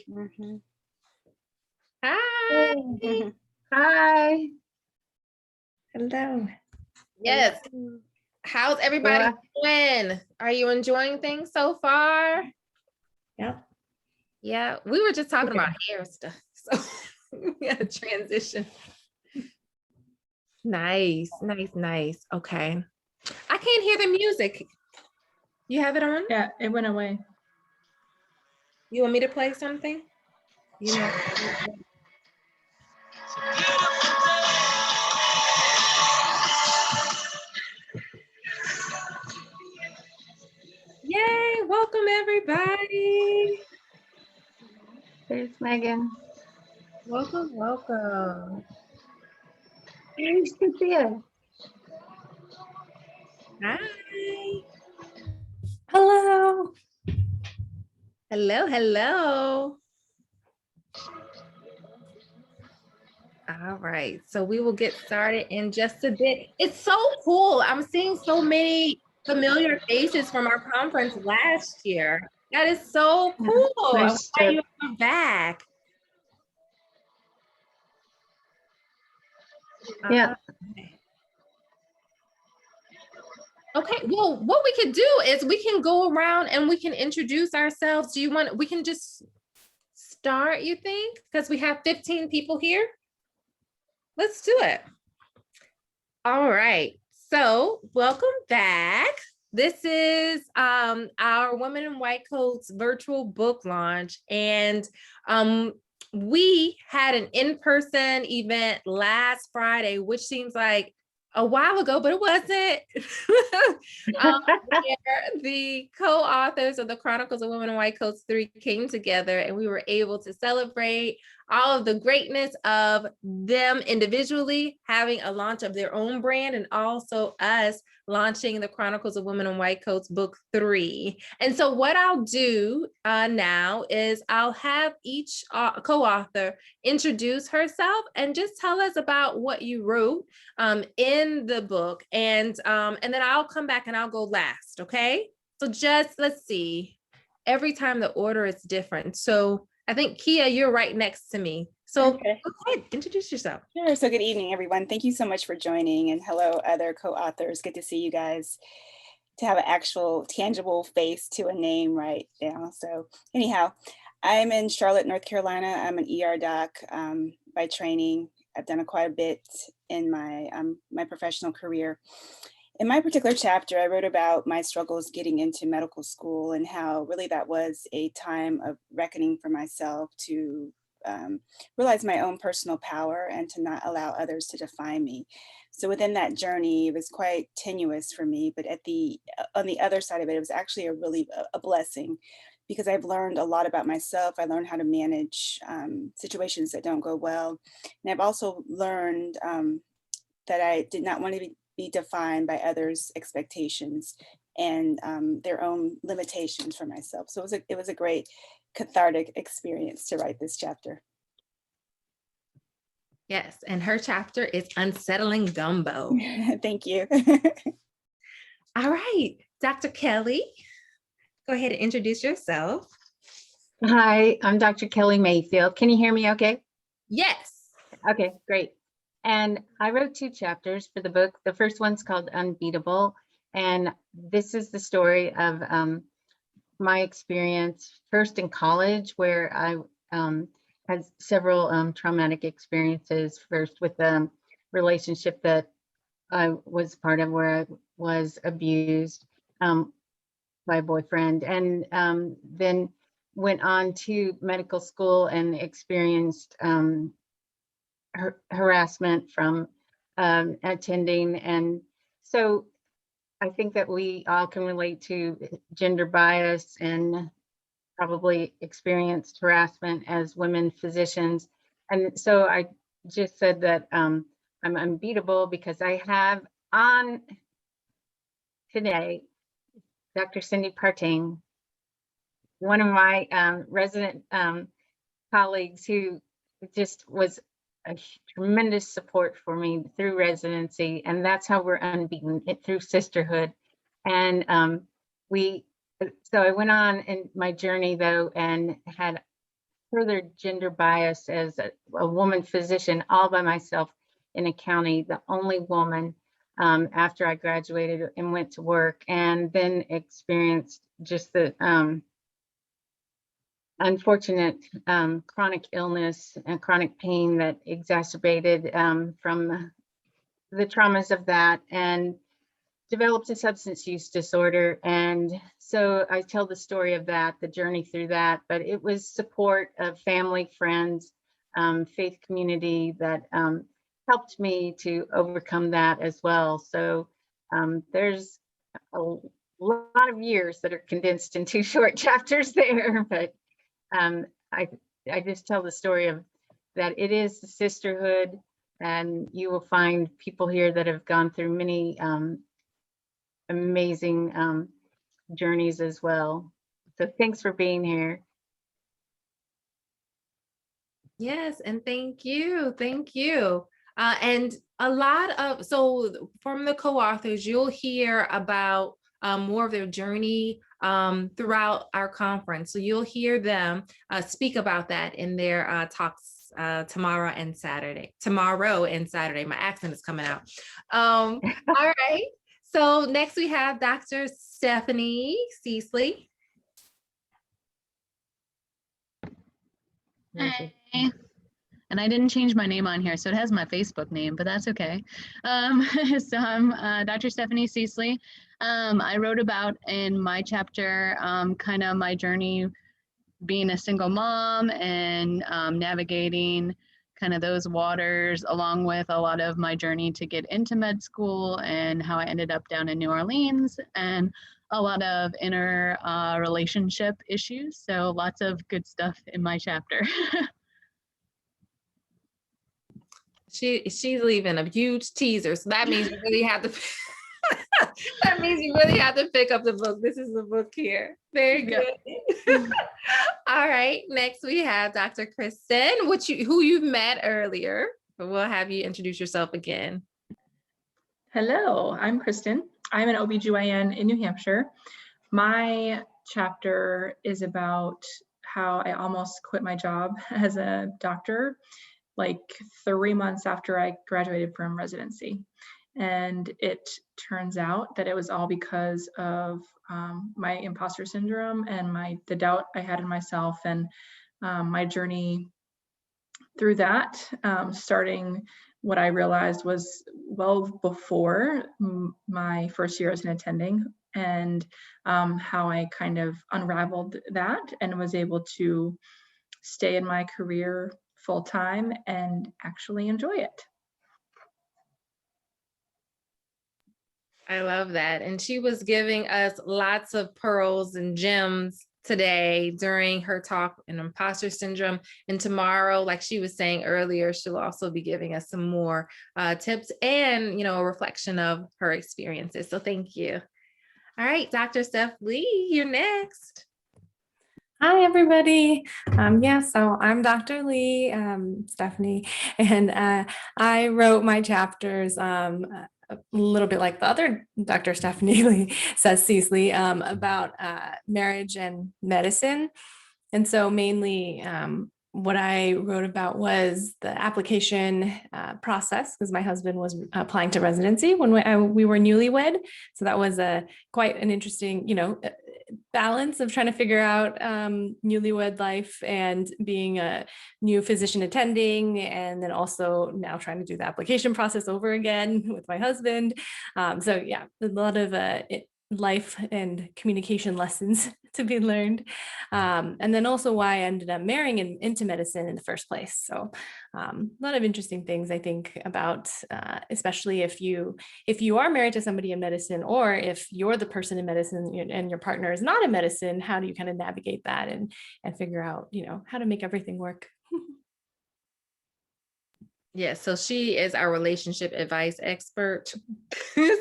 Mm-hmm. Hi. Hi. Hello. Yes. Hello. How's everybody doing? Are you enjoying things so far? Yep. Yeah, we were just talking about hair stuff. So we had a transition. Nice. Okay. I can't hear the music. You have it on? Yeah, it went away. You want me to play something? You know. Yay, welcome everybody. There's Megan. Welcome. There's Cynthia. Hi. Hello. Hello. All right, so we will get started in just a bit. It's so cool. I'm seeing so many familiar faces from our conference last year. That is so cool. I'm glad you are back. Yeah. Okay, well, what we could do is we can go around and we can introduce ourselves. We can just start, you think? Because we have 15 people here. Let's do it. All right, so welcome back. This is our Women in White Coats virtual book launch, and we had an in-person event last Friday, which seems like a while ago, but it wasn't. Where the co-authors of the Chronicles of Women in White Coats 3 came together, and we were able to celebrate all of the greatness of them individually having a launch of their own brand, and also us launching the Chronicles of Women in White Coats book 3. And so what I'll do now is I'll have each co-author introduce herself and just tell us about what you wrote in the book. And then I'll come back and I'll go last, okay? So just, let's see. Every time the order is different. So I think Kia, you're right next to me. So okay. Go ahead, introduce yourself. Sure. So good evening, everyone. Thank you so much for joining, and hello, other co-authors. Good to see you guys. To have an actual tangible face to a name right now. So anyhow, I'm in Charlotte, North Carolina. I'm an ER doc by training. I've done quite a bit in my professional career. In my particular chapter, I wrote about my struggles getting into medical school and how really that was a time of reckoning for myself to realize my own personal power and to not allow others to define me. So within that journey, it was quite tenuous for me, but on the other side of it, it was actually a blessing, because I've learned a lot about myself. I learned how to manage situations that don't go well. And I've also learned that I did not want to be defined by others' expectations and their own limitations for myself. So it was a great cathartic experience to write this chapter. Yes, and her chapter is Unsettling Gumbo. Thank you. All right, Dr. Kelly, go ahead and introduce yourself. Hi, I'm Dr. Kelly Mayfield. Can you hear me okay? Yes. Okay, great. And I wrote 2 chapters for the book. The first one's called Unbeatable. And this is the story of my experience first in college, where I had several traumatic experiences. First with a relationship that I was part of where I was abused by a boyfriend, and then went on to medical school and experienced harassment from attending. And so I think that we all can relate to gender bias and probably experienced harassment as women physicians. And so I just said that I'm unbeatable because I have on today Dr. Cindy Parting, one of my resident colleagues who just was a tremendous support for me through residency. And that's how we're unbeaten, through sisterhood. And so I went on in my journey though, and had further gender bias as a woman physician all by myself in a county, the only woman, after I graduated and went to work, and then experienced just the unfortunate chronic illness and chronic pain that exacerbated from the traumas of that, and developed a substance use disorder. And so I tell the story of that, the journey through that, but it was support of family, friends, faith community that helped me to overcome that as well. So there's a lot of years that are condensed in 2 short chapters there, but I just tell the story of that it is the sisterhood, and you will find people here that have gone through many amazing journeys as well. So thanks for being here. Yes, and thank you. Thank you. And a lot of, so from the co-authors, you'll hear about more of their journey throughout our conference. So you'll hear them speak about that in their talks tomorrow and Saturday. My accent is coming out. All right. So next we have Dr. Stephanie Cecily. Hey. And I didn't change my name on here, so it has my Facebook name, but that's okay. So I'm Dr. Stephanie Cecily. I wrote about in my chapter kind of my journey being a single mom and navigating kind of those waters, along with a lot of my journey to get into med school and how I ended up down in New Orleans, and a lot of inner relationship issues. So lots of good stuff in my chapter. She's leaving a huge teaser, so that means you really have to that means you really have to pick up the book. This is the book here. Very good. All right, next we have Dr. Kristen, who you've met earlier, but we'll have you introduce yourself again. Hello, I'm Kristen. I'm an OBGYN in New Hampshire. My chapter is about how I almost quit my job as a doctor like 3 months after I graduated from residency. And it turns out that it was all because of my imposter syndrome and the doubt I had in myself, and my journey through that, starting what I realized was well before my first year as an attending, and how I kind of unraveled that and was able to stay in my career full time and actually enjoy it. I love that. And she was giving us lots of pearls and gems today during her talk on imposter syndrome. And tomorrow, like she was saying earlier, she'll also be giving us some more tips and, a reflection of her experiences. So thank you. All right, Dr. Steph Lee, you're next. Hi, everybody. So I'm Dr. Lee, Stephanie, and I wrote my chapters a little bit like the other Dr. Stephanie Lee says, Cecily, about marriage and medicine. And so mainly what I wrote about was the application process, because my husband was applying to residency when we were newlywed. So that was quite an interesting, balance of trying to figure out newlywed life and being a new physician attending, and then also now trying to do the application process over again with my husband. So yeah, a lot of life and communication lessons to be learned. And then also why I ended up marrying into medicine in the first place. So a lot of interesting things I think about, especially if you are married to somebody in medicine, or if you're the person in medicine and your partner is not in medicine, how do you kind of navigate that and figure out, how to make everything work? Yeah, so she is our relationship advice expert.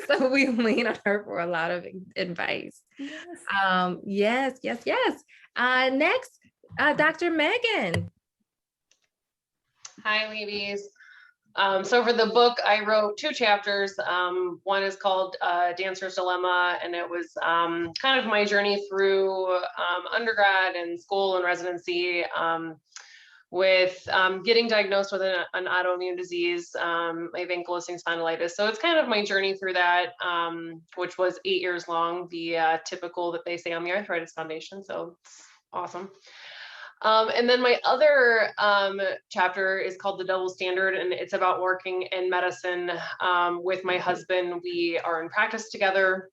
So we lean on her for a lot of advice. Yes. Yes. Next, Dr. Megan. Hi, ladies. So for the book, I wrote 2 chapters. One is called Dancer's Dilemma, and it was kind of my journey through undergrad and school and residency with getting diagnosed with an autoimmune disease, I have ankylosing spondylitis. So it's kind of my journey through that, which was 8 years long, the typical that they say on the Arthritis Foundation. So it's awesome. And then my other chapter is called The Double Standard, and it's about working in medicine with my husband. We are in practice together.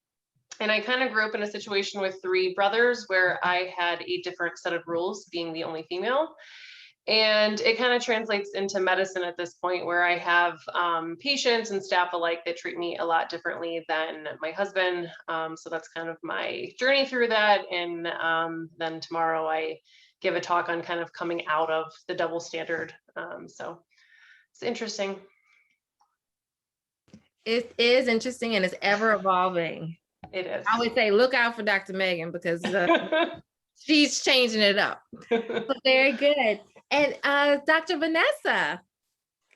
And I kind of grew up in a situation with 3 brothers where I had a different set of rules, being the only female. And it kind of translates into medicine at this point, where I have patients and staff alike that treat me a lot differently than my husband. So that's kind of my journey through that. And then tomorrow I give a talk on kind of coming out of the double standard. So it's interesting. It is interesting and it's ever evolving. It is. I would say look out for Dr. Megan because she's changing it up. Very good. And Dr. Vanessa,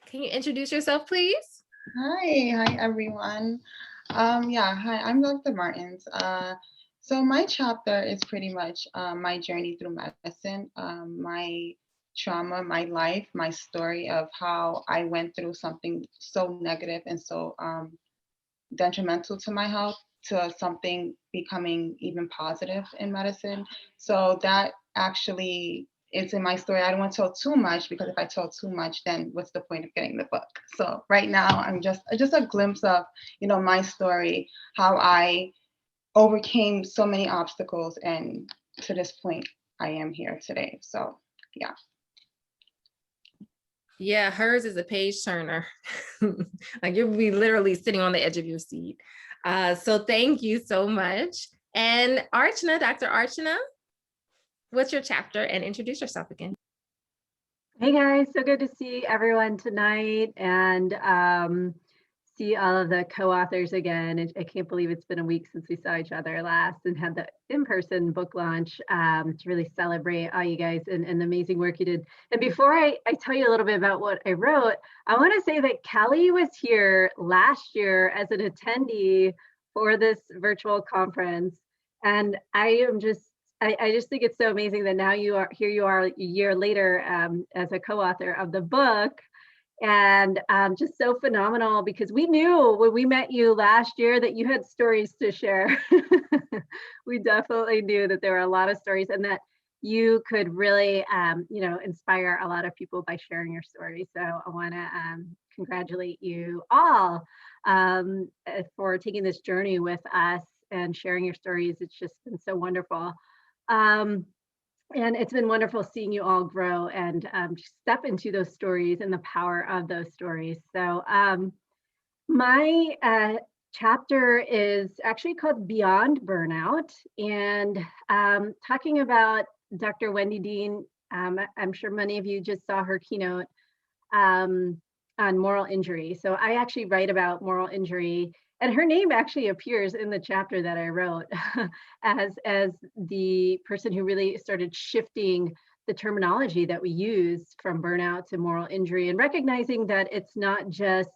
can you introduce yourself, please? Hi everyone. Hi, I'm Dr. Martins. So my chapter is pretty much my journey through medicine, my trauma, my life, my story of how I went through something so negative and so detrimental to my health to something becoming even positive in medicine. So that actually is in my story. I don't want to tell too much because if I tell too much, then what's the point of getting the book? So right now I'm just a glimpse of, my story, how I overcame so many obstacles, and to this point I am here today. So yeah. Yeah, hers is a page turner. Like you'll be literally sitting on the edge of your seat. So thank you so much. And Archana, Dr. Archana, what's your chapter, and introduce yourself again. Hey guys, so good to see everyone tonight and see all of the co-authors again. I can't believe it's been a week since we saw each other last and had the in-person book launch to really celebrate all you guys and the amazing work you did. And before I tell you a little bit about what I wrote, I want to say that Kelly was here last year as an attendee for this virtual conference. And I just think it's so amazing that now you are a year later as a co-author of the book. And just so phenomenal, because we knew when we met you last year that you had stories to share. We definitely knew that there were a lot of stories and that you could really, inspire a lot of people by sharing your story. So I want to congratulate you all for taking this journey with us and sharing your stories. It's just been so wonderful. And it's been wonderful seeing you all grow and step into those stories and the power of those stories. So my chapter is actually called Beyond Burnout, and talking about Dr. Wendy Dean. I'm sure many of you just saw her keynote on moral injury. So I actually write about moral injury, and her name actually appears in the chapter that I wrote as the person who really started shifting the terminology that we use from burnout to moral injury, and recognizing that it's not just,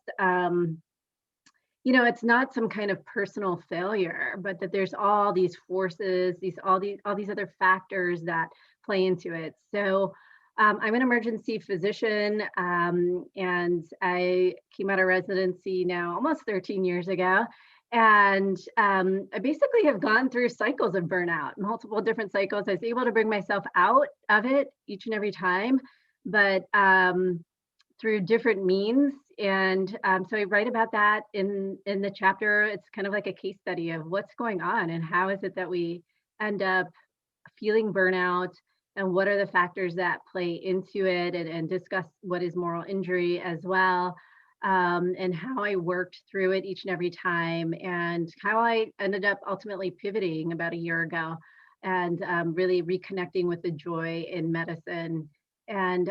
it's not some kind of personal failure, but that there's all these forces, all these other factors that play into it. So I'm an emergency physician, and I came out of residency now almost 13 years ago. And I basically have gone through cycles of burnout, multiple different cycles. I was able to bring myself out of it each and every time, but through different means. And so I write about that in the chapter. It's kind of like a case study of what's going on and how is it that we end up feeling burnout, and what are the factors that play into it, and discuss what is moral injury as well, and how I worked through it each and every time, and how I ended up ultimately pivoting about a year ago and really reconnecting with the joy in medicine. And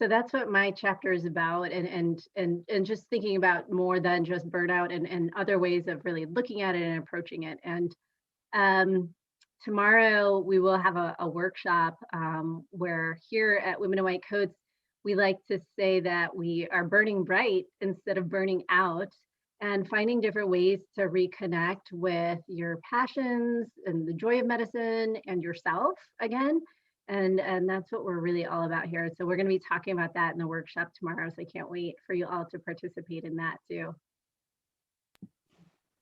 so that's what my chapter is about, and just thinking about more than just burnout and other ways of really looking at it and approaching it. And tomorrow we will have a workshop where here at Women in White Coats, we like to say that we are burning bright instead of burning out, and finding different ways to reconnect with your passions and the joy of medicine and yourself again. And that's what we're really all about here. So we're going to be talking about that in the workshop tomorrow. So I can't wait for you all to participate in that too.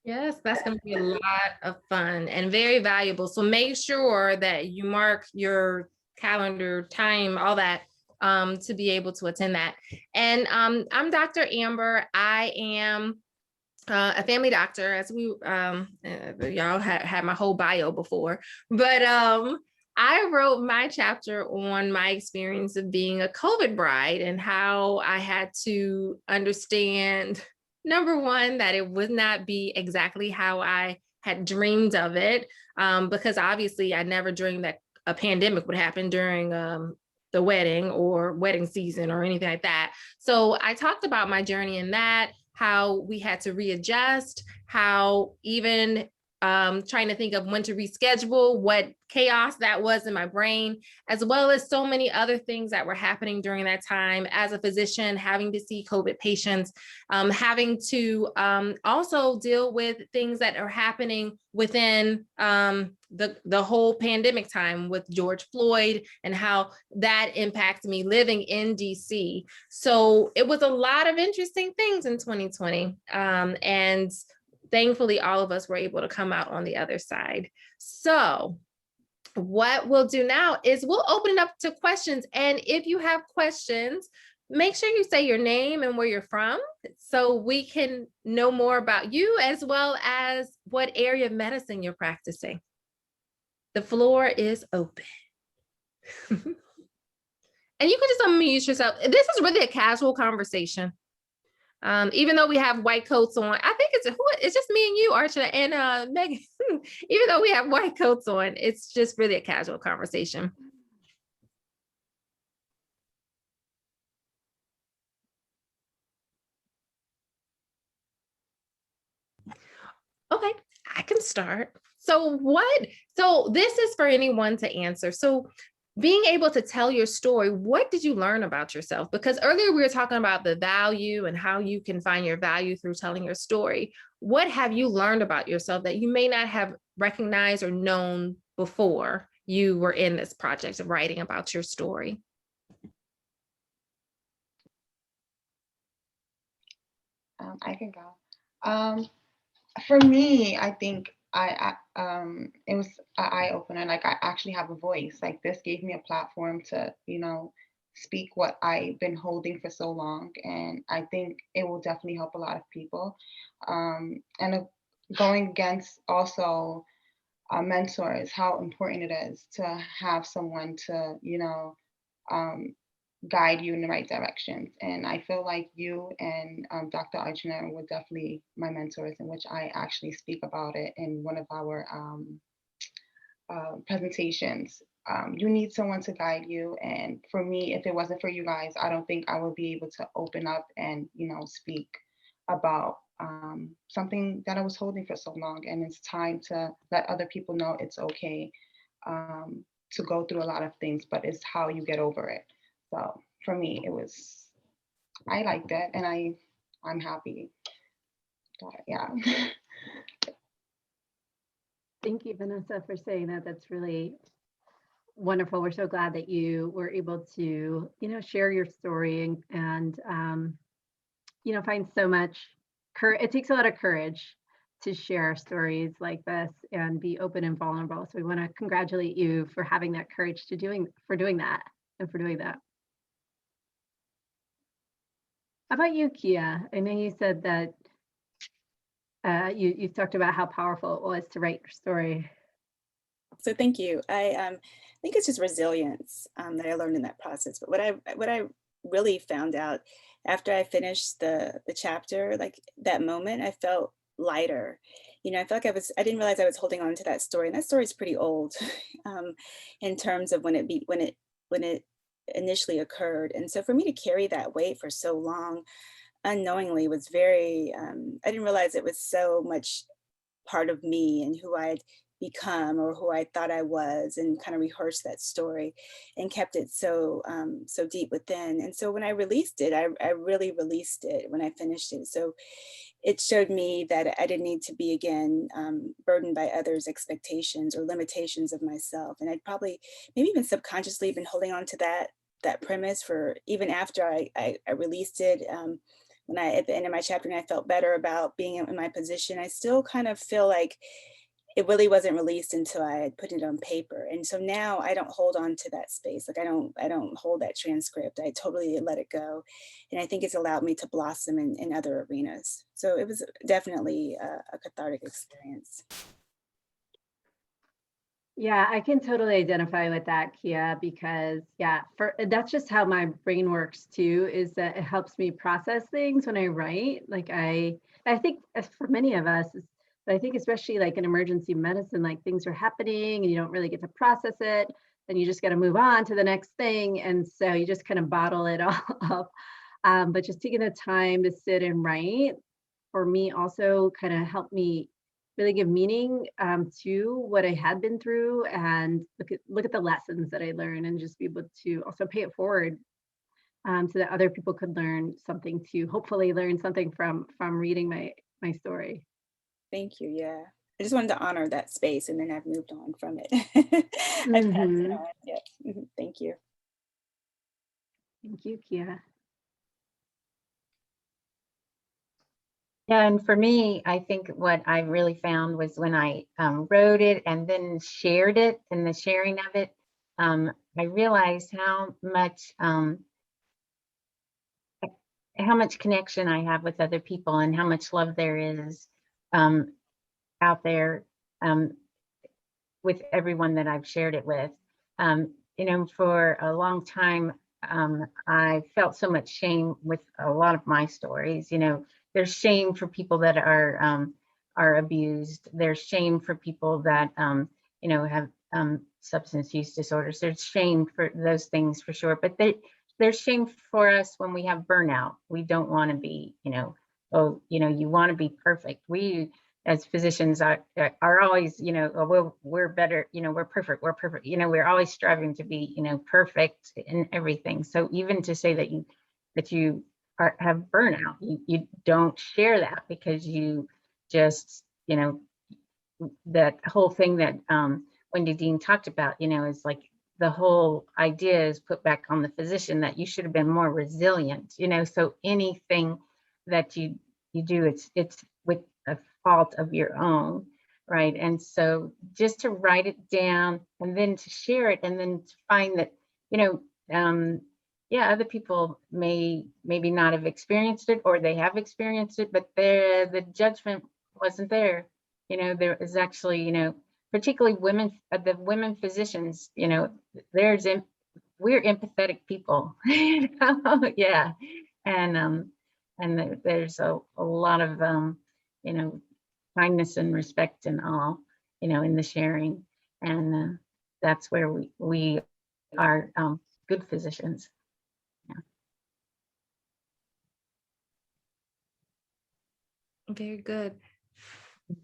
Yes, that's going to be a lot of fun and very valuable. So make sure that you mark your calendar, time, all that, to be able to attend that. And I'm Dr. Amber. I am a family doctor, as we y'all had my whole bio before, but I wrote my chapter on my experience of being a COVID bride and how I had to understand, number one, that it would not be exactly how I had dreamed of it, because obviously I never dreamed that a pandemic would happen during the wedding or wedding season or anything like that. So I talked about my journey in that, how we had to readjust, how even trying to think of when to reschedule, what chaos that was in my brain, as well as so many other things that were happening during that time as a physician, having to see COVID patients, having to also deal with things that are happening within the whole pandemic time with George Floyd and how that impacted me living in DC. So it was a lot of interesting things in 2020. And thankfully, all of us were able to come out on the other side. So what we'll do now is we'll open it up to questions. And if you have questions, make sure you say your name and where you're from so we can know more about you, as well as what area of medicine you're practicing. The floor is open. And you can just unmute yourself. This is really a casual conversation. Even though we have white coats on, I think it's just me and you, Archana, and Megan. Even though we have white coats on, it's just really a casual conversation. Okay, I can start. So this is for anyone to answer. So being able to tell your story, what did you learn about yourself? Because earlier we were talking about the value and how you can find your value through telling your story. What have you learned about yourself that you may not have recognized or known before you were in this project of writing about your story? I can go. For me, I think it was an eye opener. Like, I actually have a voice. Like, this gave me a platform to, speak what I've been holding for so long. And I think it will definitely help a lot of people. And going against also mentors, how important it is to have someone to, guide you in the right directions. And I feel like you and Dr. Archana were definitely my mentors, in which I actually speak about it in one of our presentations. You need someone to guide you. And for me, if it wasn't for you guys, I don't think I would be able to open up and, speak about something that I was holding for so long. And it's time to let other people know it's okay to go through a lot of things, but it's how you get over it. So for me, I liked it, and I'm happy. Yeah. Thank you, Vanessa, for saying that. That's really wonderful. We're so glad that you were able to, share your story and find so much courage. It takes a lot of courage to share stories like this and be open and vulnerable. So we want to congratulate you for having that courage for doing that. How about you, Kia? I know you said that you talked about how powerful it was to write your story. So thank you. I think it's just resilience that I learned in that process. But what I really found out after I finished the chapter, like that moment, I felt lighter. I felt like I didn't realize I was holding on to that story, and that story is pretty old in terms of when it initially occurred. And so for me to carry that weight for so long unknowingly was very, I didn't realize it was so much part of me and who I had become or who I thought I was, and kind of rehearsed that story and kept it so so deep within. And so when I released it, I really released it when I finished it. So it showed me that I didn't need to be again burdened by others' expectations or limitations of myself. And I'd probably maybe even subconsciously been holding on to that premise for even after I released it. When I at the end of my chapter and I felt better about being in my position, I still kind of feel like it really wasn't released until I had put it on paper. And so now I don't hold on to that space. Like I don't hold that transcript. I totally let it go. And I think it's allowed me to blossom in other arenas. So it was definitely a cathartic experience. Yeah, I can totally identify with that, Kia, because yeah, that's just how my brain works too, is that it helps me process things when I write. Like I think as for many of us, but I think especially like in emergency medicine, like things are happening and you don't really get to process it, and you just got to move on to the next thing. And so you just kind of bottle it all up. But just taking the time to sit and write for me also kind of helped me really give meaning to what I had been through, and look at the lessons that I learned, and just be able to also pay it forward so that other people could learn something too. Hopefully, learn something from reading my story. Thank you. Yeah. I just wanted to honor that space, and then I've moved on from it. I passed it on. Yeah. Thank you. Thank you, Kia. Yeah, and for me, I think what I really found was when I wrote it and then shared it, and the sharing of it, I realized how much connection I have with other people, and how much love there is out there with everyone that I've shared it with. For a long time, I felt so much shame with a lot of my stories. There's shame for people that are abused. There's shame for people that have substance use disorders. There's shame for those things for sure. But there's shame for us when we have burnout. We don't want to be, you want to be perfect. We as physicians are always, we're better, we're perfect. We're always striving to be, perfect in everything. So even to say that you have burnout, you don't share that, because you just, that whole thing that Wendy Dean talked about, is like the whole idea is put back on the physician, that you should have been more resilient, so anything that you do, it's with a fault of your own, right? And so just to write it down and then to share it, and then to find that, other people maybe not have experienced it, or they have experienced it, but the judgment wasn't there. There is actually, particularly women, the women physicians, we're empathetic people. Yeah. And there's a lot of kindness and respect and all, in the sharing, and that's where we are good physicians. Yeah. Very good.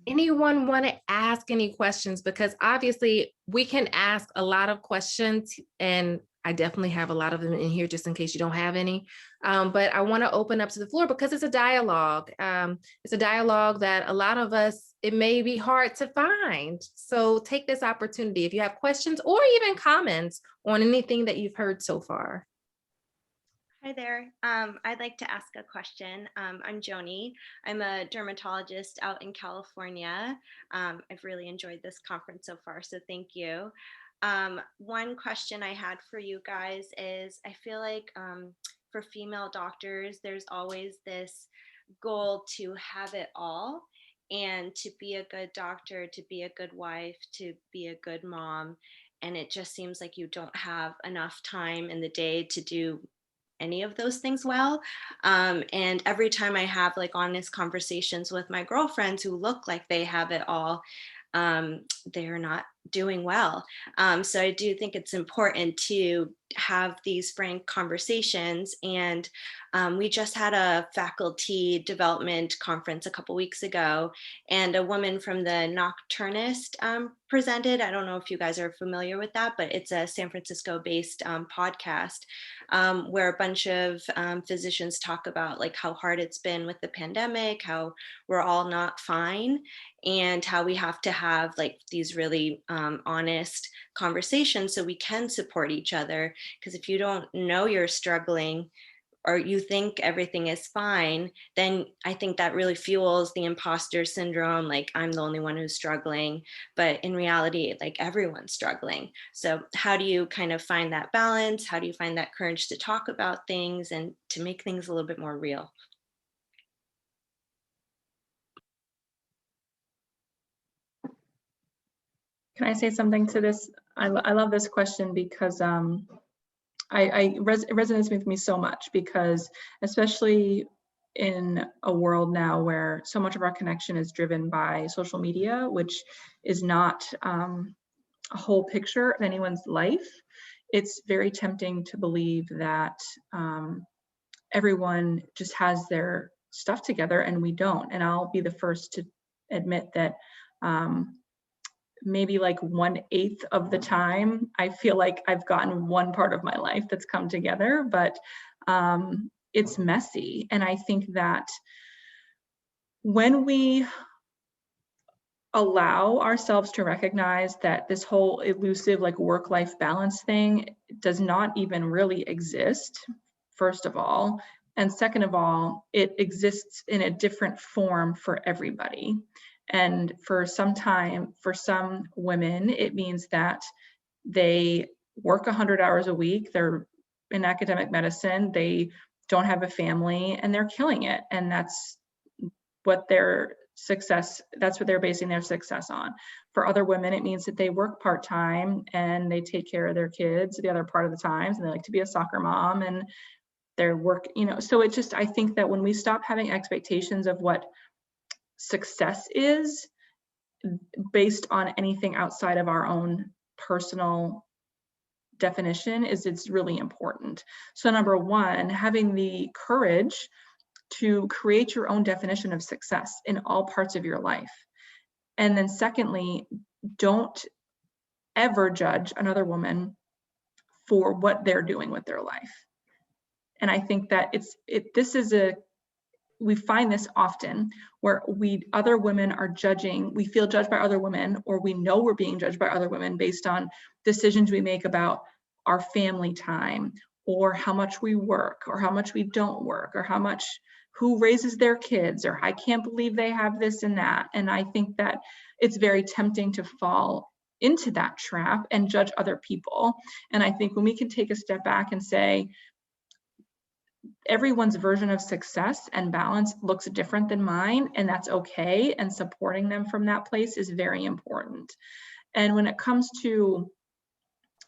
Anyone want to ask any questions? Because obviously we can ask a lot of questions, and I definitely have a lot of them in here just in case you don't have any. But I want to open up to the floor because it's a dialogue. It's a dialogue that a lot of us, it may be hard to find. So take this opportunity if you have questions or even comments on anything that you've heard so far. Hi there. I'd like to ask a question. I'm Joni. I'm a dermatologist out in California. I've really enjoyed this conference so far, so thank you. One question I had for you guys is, I feel like for female doctors, there's always this goal to have it all, and to be a good doctor, to be a good wife, to be a good mom. And it just seems like you don't have enough time in the day to do any of those things well. And every time I have like honest conversations with my girlfriends who look like they have it all, they're not doing well. So I do think it's important to have these frank conversations. And we just had a faculty development conference a couple weeks ago, and a woman from the Nocturnist presented. I don't know if you guys are familiar with that, but it's a San Francisco-based podcast where a bunch of physicians talk about like how hard it's been with the pandemic, how we're all not fine, and how we have to have like these really honest conversations so we can support each other. Because if you don't know you're struggling, or you think everything is fine, then I think that really fuels the imposter syndrome, like I'm the only one who's struggling, but in reality, like everyone's struggling. So how do you kind of find that balance? How do you find that courage to talk about things and to make things a little bit more real? Can I say something to this? I love this question because it resonates with me so much, because especially in a world now where so much of our connection is driven by social media, which is not a whole picture of anyone's life, it's very tempting to believe that everyone just has their stuff together and we don't. And I'll be the first to admit that maybe like 1/8 of the time, I feel like I've gotten one part of my life that's come together, but it's messy. And I think that when we allow ourselves to recognize that this whole elusive like work-life balance thing does not even really exist, first of all, and second of all, it exists in a different form for everybody. And for some women, it means that they work 100 hours a week, they're in academic medicine, they don't have a family, and they're killing it. And that's what they're basing their success on. For other women, it means that they work part-time and they take care of their kids the other part of the times, and they like to be a soccer mom and their work, so it just, I think that when we stop having expectations of what success is based on anything outside of our own personal definition, it's really important. So number one, having the courage to create your own definition of success in all parts of your life. And then secondly, don't ever judge another woman for what they're doing with their life. And I think that we find this often where other women are judging, we feel judged by other women, or we know we're being judged by other women based on decisions we make about our family time, or how much we work, or how much we don't work, or who raises their kids, or I can't believe they have this and that. And I think that it's very tempting to fall into that trap and judge other people. And I think when we can take a step back and say, everyone's version of success and balance looks different than mine, and that's okay, and supporting them from that place is very important. And when it comes to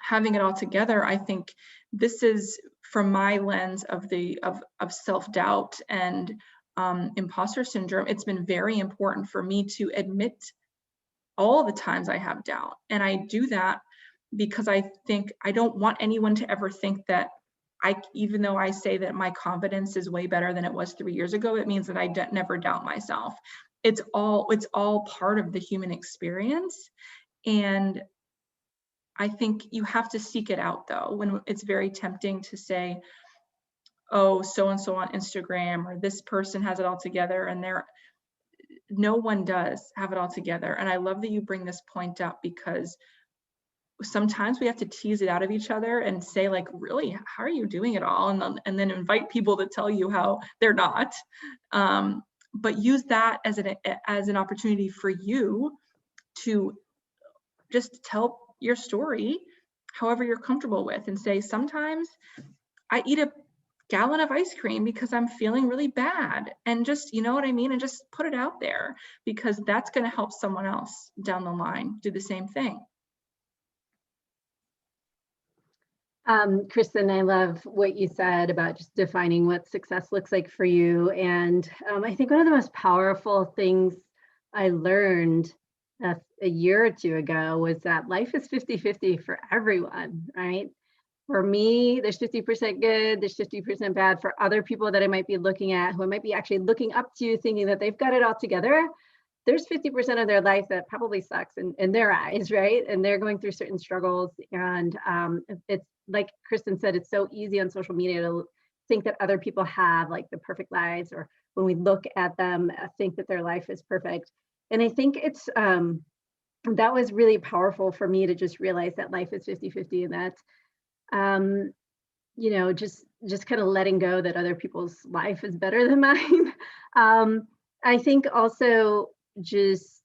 having it all together, I think this is, from my lens of self-doubt and imposter syndrome, it's been very important for me to admit all the times I have doubt. And I do that because I think I don't want anyone to ever think that even though I say that my confidence is way better than it was 3 years ago, it means that I never doubt myself. It's all part of the human experience. And I think you have to seek it out, though, when it's very tempting to say, oh, so-and-so on Instagram, or this person has it all together, and no one does have it all together. And I love that you bring this point up, because sometimes we have to tease it out of each other and say, like, really, how are you doing it all? And then invite people to tell you how they're not. But use that as an opportunity for you to just tell your story however you're comfortable with, and say, sometimes I eat a gallon of ice cream because I'm feeling really bad, and just, you know what I mean? And just put it out there, because that's going to help someone else down the line do the same thing. Kristen, I love what you said about just defining what success looks like for you. And I think one of the most powerful things I learned a year or two ago was that life is 50-50 for everyone, right? For me, there's 50% good, there's 50% bad. For other people that I might be looking at, who I might be actually looking up to, thinking that they've got it all together, there's 50% of their life that probably sucks in their eyes, right? And they're going through certain struggles. And it's like Kristen said, it's so easy on social media to think that other people have like the perfect lives, or when we look at them, think that their life is perfect. And I think it's, that was really powerful for me to just realize that life is 50-50, and that you know, just kind of letting go that other people's life is better than mine. I think also just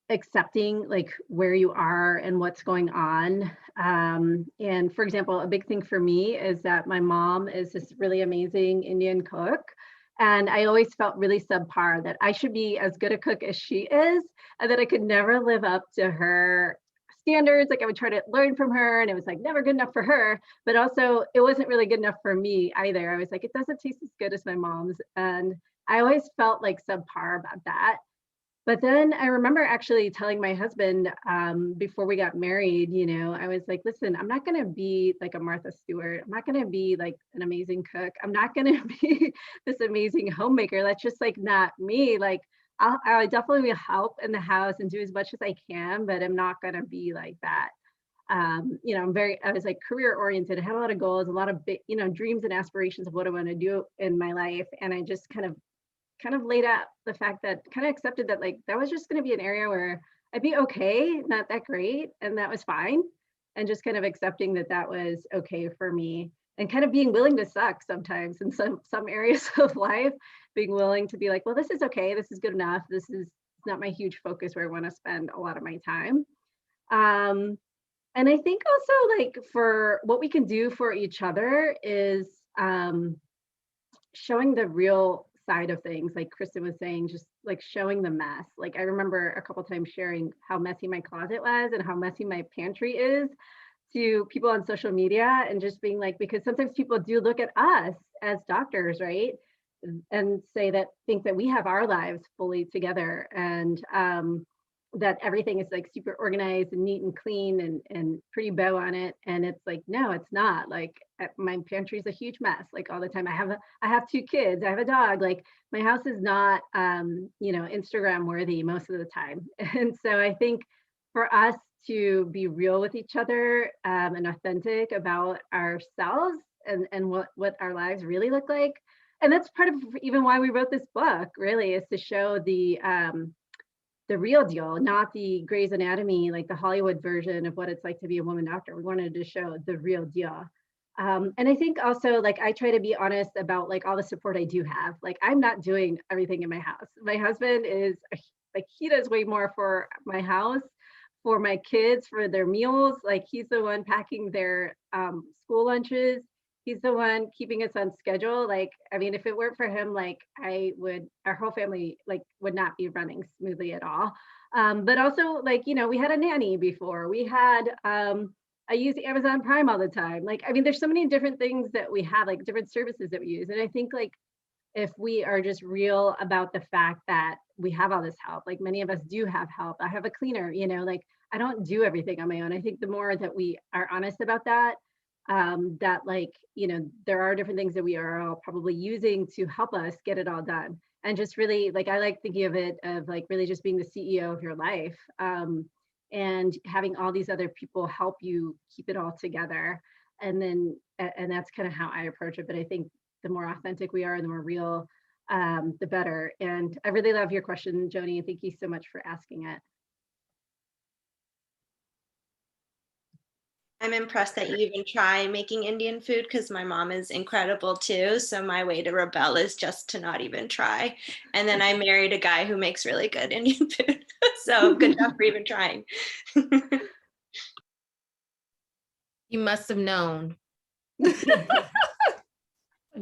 accepting like where you are and what's going on. And for example, a big thing for me is that my mom is this really amazing Indian cook. And I always felt really subpar, that I should be as good a cook as she is, and that I could never live up to her standards. Like I would try to learn from her, and it was like never good enough for her, but also it wasn't really good enough for me either. I was like, it doesn't taste as good as my mom's. And I always felt like subpar about that. But then I remember actually telling my husband before we got married, you know, I was like, listen, I'm not going to be like a Martha Stewart. I'm not going to be like an amazing cook. I'm not going to be this amazing homemaker. That's just like not me. Like I definitely will help in the house and do as much as I can, but I'm not going to be like that. You know, I was like career oriented. I had a lot of goals, a lot of big, you know, dreams and aspirations of what I want to do in my life. And I just kind of laid out the fact that, kind of accepted that like that was just going to be an area where I'd be okay, not that great, and that was fine. And just kind of accepting that that was okay for me, and kind of being willing to suck sometimes in some areas of life, being willing to be like, well, this is okay, this is good enough, this is not my huge focus where I want to spend a lot of my time. And I think also like for what we can do for each other is showing the real side of things, like Kristen was saying, just like showing the mess. Like I remember a couple times sharing how messy my closet was and how messy my pantry is to people on social media, and just being like, because sometimes people do look at us as doctors, right, and think that we have our lives fully together, and that everything is like super organized and neat and clean and pretty bow on it. And it's like, no, it's not. Like my pantry is a huge mess, like all the time. I have 2 kids, I have a dog. Like my house is not you know, Instagram worthy most of the time. And so I think for us to be real with each other and authentic about ourselves and what our lives really look like. And that's part of even why we wrote this book, really, is to show the real deal, not the Grey's Anatomy, like the Hollywood version of what it's like to be a woman doctor. We wanted to show the real deal. And I think also, like, I try to be honest about like all the support I do have. Like, I'm not doing everything in my house. My husband is like, he does way more for my house, for my kids, for their meals. Like, he's the one packing their school lunches. He's the one keeping us on schedule. Like, I mean, if it weren't for him, like our whole family like would not be running smoothly at all. But also, like, you know, we had a nanny before. We had, I use Amazon Prime all the time. Like, I mean, there's so many different things that we have, like different services that we use. And I think like, if we are just real about the fact that we have all this help, like many of us do have help. I have a cleaner, you know, like I don't do everything on my own. I think the more that we are honest about that, that like, you know, there are different things that we are all probably using to help us get it all done. And just really, like, I like thinking of it of like really just being the CEO of your life, and having all these other people help you keep it all together. And then, and that's kind of how I approach it. But I think the more authentic we are, the more real, the better. And I really love your question, Joni, and thank you so much for asking it. I'm impressed that you even try making Indian food, because my mom is incredible too. So my way to rebel is just to not even try. And then I married a guy who makes really good Indian food. So good job for even trying. You must have known.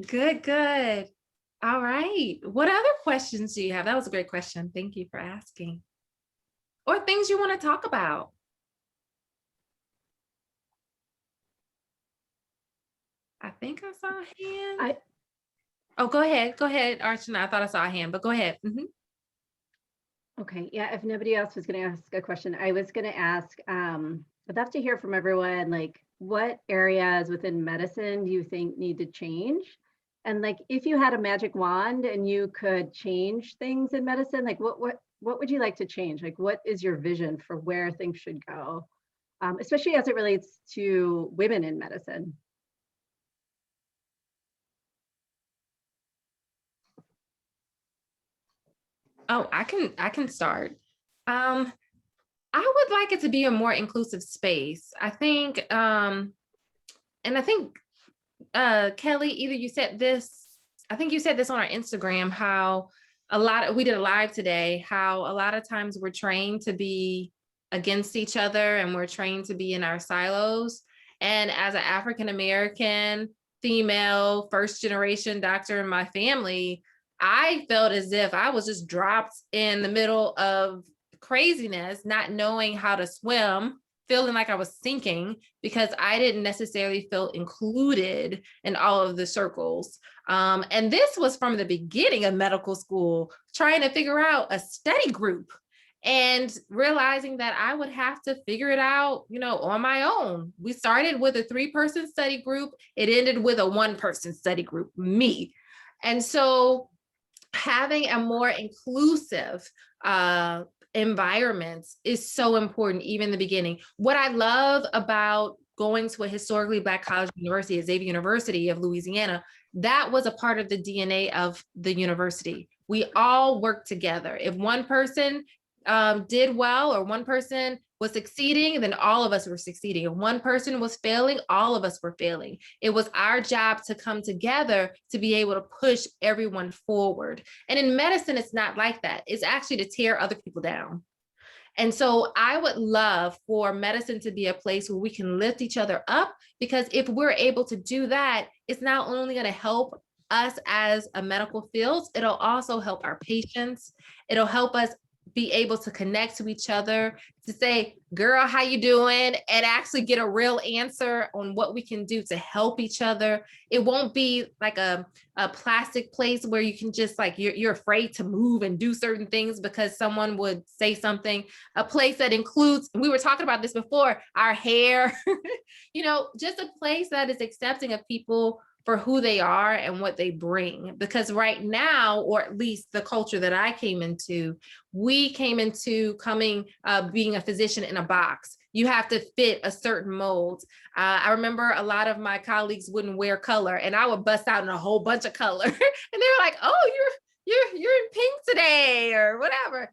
Good. All right. What other questions do you have? That was a great question. Thank you for asking. Or things you want to talk about. I think I saw a hand. Oh, go ahead, Archana. I thought I saw a hand, but go ahead. Okay, yeah, if nobody else was going to ask a question, I was going to ask, I'd love to hear from everyone, like, what areas within medicine do you think need to change? And like, if you had a magic wand and you could change things in medicine, like what would you like to change? Like, what is your vision for where things should go? Especially as it relates to women in medicine. Oh, I can start. I would like it to be a more inclusive space. I think, and I think Kelly, either you said this, I think you said this on our Instagram, how we did a live today, how a lot of times we're trained to be against each other and we're trained to be in our silos. And as an African American female, first generation doctor in my family, I felt as if I was just dropped in the middle of craziness, not knowing how to swim, feeling like I was sinking because I didn't necessarily feel included in all of the circles. And this was from the beginning of medical school, trying to figure out a study group and realizing that I would have to figure it out, on my own. We started with a 3-person study group. It ended with a 1-person study group, me. And so having a more inclusive environment is so important, even in the beginning. What I love about going to a historically Black college university, Xavier University of Louisiana, that was a part of the DNA of the university. We all worked together. If one person did well or one person was succeeding, then all of us were succeeding. If one person was failing, all of us were failing. It was our job to come together to be able to push everyone forward. And in medicine, it's not like that. It's actually to tear other people down. And so I would love for medicine to be a place where we can lift each other up, because if we're able to do that, it's not only going to help us as a medical field, it'll also help our patients. It'll help us be able to connect to each other, to say, girl, how you doing? And actually get a real answer on what we can do to help each other. It won't be like a plastic place where you can just like, you're afraid to move and do certain things because someone would say something. A place that includes, we were talking about this before, our hair, just a place that is accepting of people for who they are and what they bring. Because right now, or at least the culture that I came into, we came into being a physician in a box. You have to fit a certain mold. I remember a lot of my colleagues wouldn't wear color, and I would bust out in a whole bunch of color. And they were like, "Oh, you're in pink today," or whatever,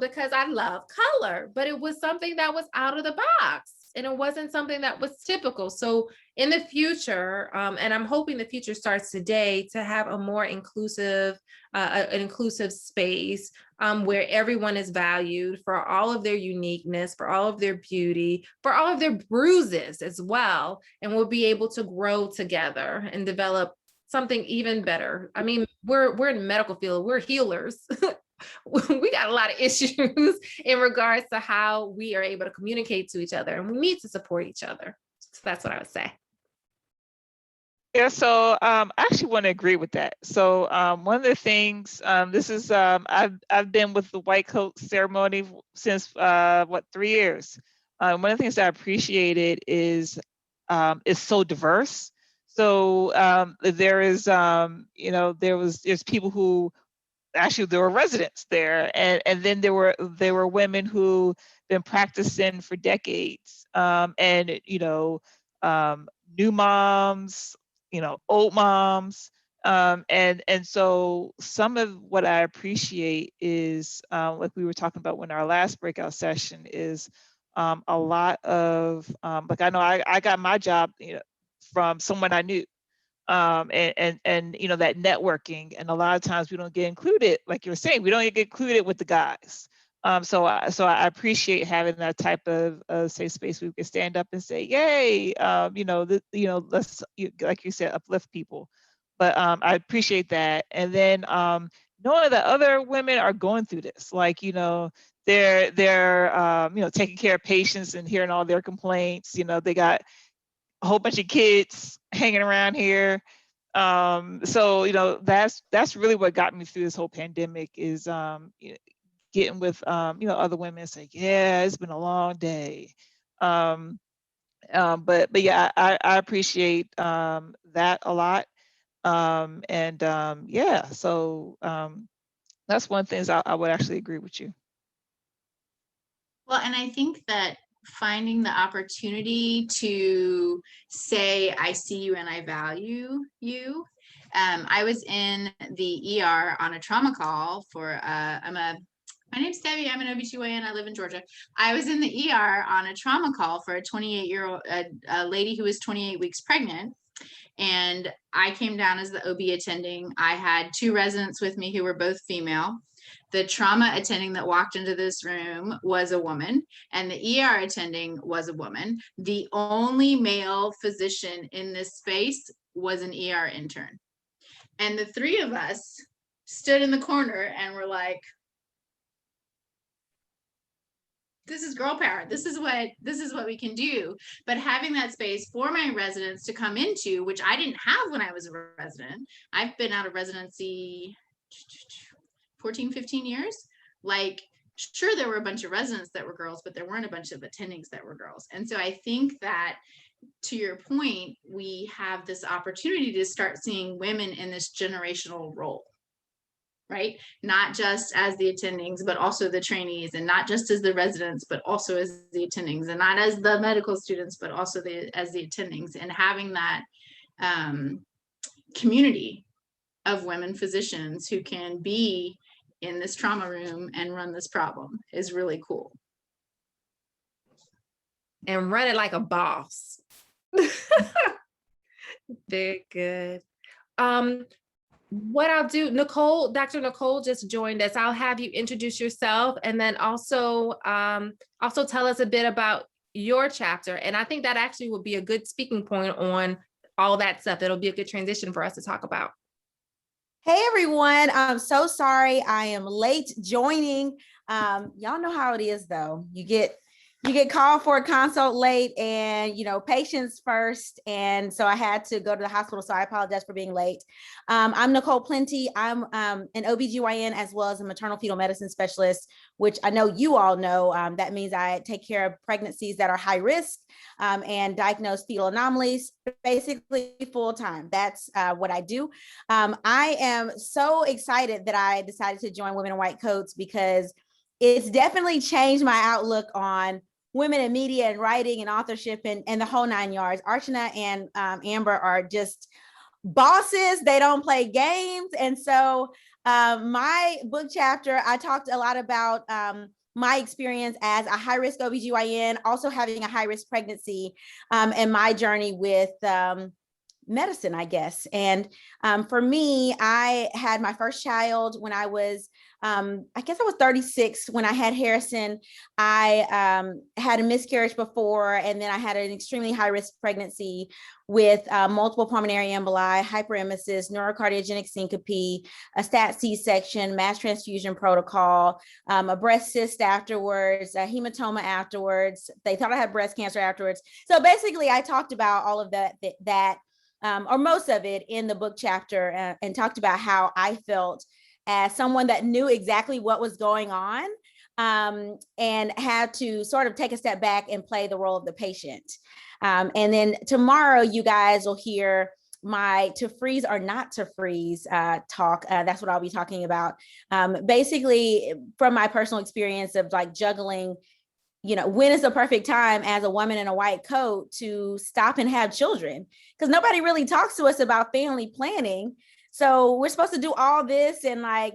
because I love color. But it was something that was out of the box, and it wasn't something that was typical. So in the future, and I'm hoping the future starts today, to have a more inclusive, an inclusive space where everyone is valued for all of their uniqueness, for all of their beauty, for all of their bruises as well. And we'll be able to grow together and develop something even better. I mean, we're in the medical field, we're healers. We got a lot of issues in regards to how we are able to communicate to each other, and we need to support each other. So that's what I would say. Yeah, so I actually want to agree with that. So one of the things, this is, I've been with the white coat ceremony since 3 years. One of the things that I appreciated is it's so diverse. So there is, there's people who actually there were residents there, and then there were women who been practicing for decades, and new moms, old moms, and so some of what I appreciate is like we were talking about in our last breakout session is a lot of like I know I got my job from someone I knew. And that networking, and a lot of times we don't get included, like you were saying, we don't get included with the guys. So I appreciate having that type of safe space where we can stand up and say, yay, let's, like you said, uplift people. But I appreciate that. And then knowing that other women are going through this, like, they're taking care of patients and hearing all their complaints. They got a whole bunch of kids hanging around here. So, that's really what got me through this whole pandemic is getting with, other women and say, yeah, it's been a long day. But yeah, I appreciate that a lot. Yeah, so that's one of the things I would actually agree with you. Well, and I think that finding the opportunity to say, I see you and I value you. I was in the ER on a trauma call for, my name's Debbie, I'm an OBGYN, I live in Georgia. I was in the ER on a trauma call for a 28-year-old, a lady who was 28 weeks pregnant. And I came down as the OB attending. I had 2 residents with me who were both female. The trauma attending that walked into this room was a woman, and the ER attending was a woman. The only male physician in this space was an ER intern. And the 3 of us stood in the corner and were like, this is girl power. This is what we can do. But having that space for my residents to come into, which I didn't have when I was a resident. I've been out of residency 14, 15 years. Like, sure, there were a bunch of residents that were girls, but there weren't a bunch of attendings that were girls. And so I think that, to your point, we have this opportunity to start seeing women in this generational role. Right? Not just as the attendings, but also the trainees, and not just as the residents, but also as the attendings, and not as the medical students, but also as the attendings, and having that community of women physicians who can be in this trauma room and run this problem is really cool. And run it like a boss. Very good. What I'll do, Nicole, Dr. Nicole just joined us. I'll have you introduce yourself, and then also tell us a bit about your chapter. And I think that actually would be a good speaking point on all that stuff. It'll be a good transition for us to talk about. Hey everyone, I'm so sorry I am late joining. Y'all know how it is though. You get called for a consult late, and patients first. And so I had to go to the hospital. So I apologize for being late. I'm Nicole Plenty. I'm an OBGYN as well as a maternal fetal medicine specialist, which I know you all know. That means I take care of pregnancies that are high risk and diagnose fetal anomalies, basically full time. That's what I do. I am so excited that I decided to join Women in White Coats, because it's definitely changed my outlook on women in media and writing and authorship and the whole 9 yards. Archana and Amber are just bosses. They don't play games. And so my book chapter, I talked a lot about my experience as a high-risk OBGYN, also having a high-risk pregnancy, and my journey with medicine, I guess. And for me, I had my first child when I was, I guess I was 36 when I had Harrison. I had a miscarriage before, and then I had an extremely high-risk pregnancy with multiple pulmonary emboli, hyperemesis, neurocardiogenic syncope, a stat C-section, mass transfusion protocol, a breast cyst afterwards, a hematoma afterwards. They thought I had breast cancer afterwards. So basically, I talked about all of that or most of it in the book chapter, and talked about how I felt as someone that knew exactly what was going on, and had to sort of take a step back and play the role of the patient. And then tomorrow, you guys will hear my to freeze or not to freeze talk. That's what I'll be talking about. Basically, from my personal experience of like juggling, when is the perfect time as a woman in a white coat to stop and have children? Because nobody really talks to us about family planning. So we're supposed to do all this and like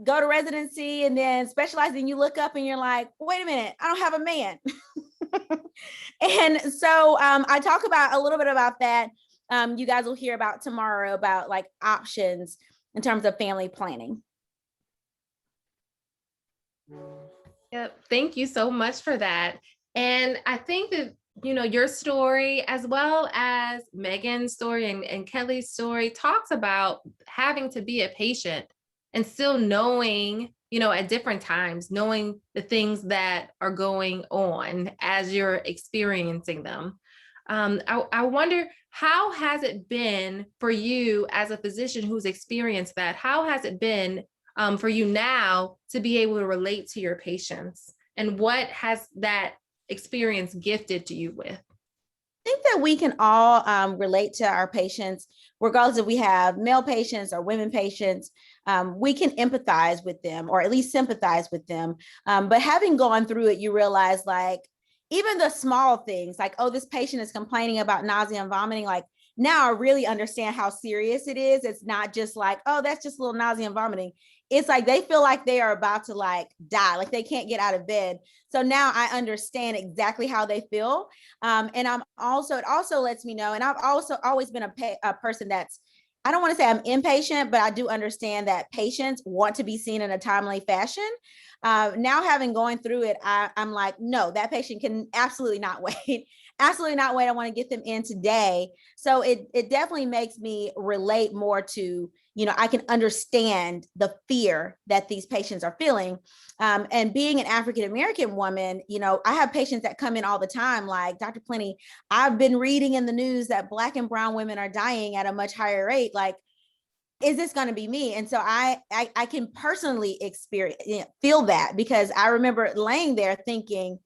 go to residency and then specialize, and you look up and you're like, wait a minute, I don't have a man. And so I talk about a little bit about that. You guys will hear about tomorrow about like options in terms of family planning. Yep. Thank you so much for that. And I think that, your story, as well as Megan's story and Kelly's story, talks about having to be a patient and still knowing, at different times, knowing the things that are going on as you're experiencing them. I wonder, how has it been for you as a physician who's experienced that? How has it been for you now to be able to relate to your patients? And what has that experience gifted to you with? I think that we can all relate to our patients, regardless if we have male patients or women patients. We can empathize with them, or at least sympathize with them. But having gone through it, you realize, like, even the small things, like, oh, this patient is complaining about nausea and vomiting. Like, now I really understand how serious it is. It's not just like, oh, that's just a little nausea and vomiting. It's like they feel like they are about to like die, like they can't get out of bed. So now I understand exactly how they feel. And it also lets me know, and I've also always been a person that's, I don't want to say I'm impatient, but I do understand that patients want to be seen in a timely fashion. Now having going through it, I'm like, no, that patient can absolutely not wait. Absolutely not wait. I want to get them in today. So it definitely makes me relate more to, I can understand the fear that these patients are feeling. And being an African-American woman, I have patients that come in all the time, like, Dr. Plenty, I've been reading in the news that Black and brown women are dying at a much higher rate. Like, is this going to be me? And so I can personally feel that, because I remember laying there thinking,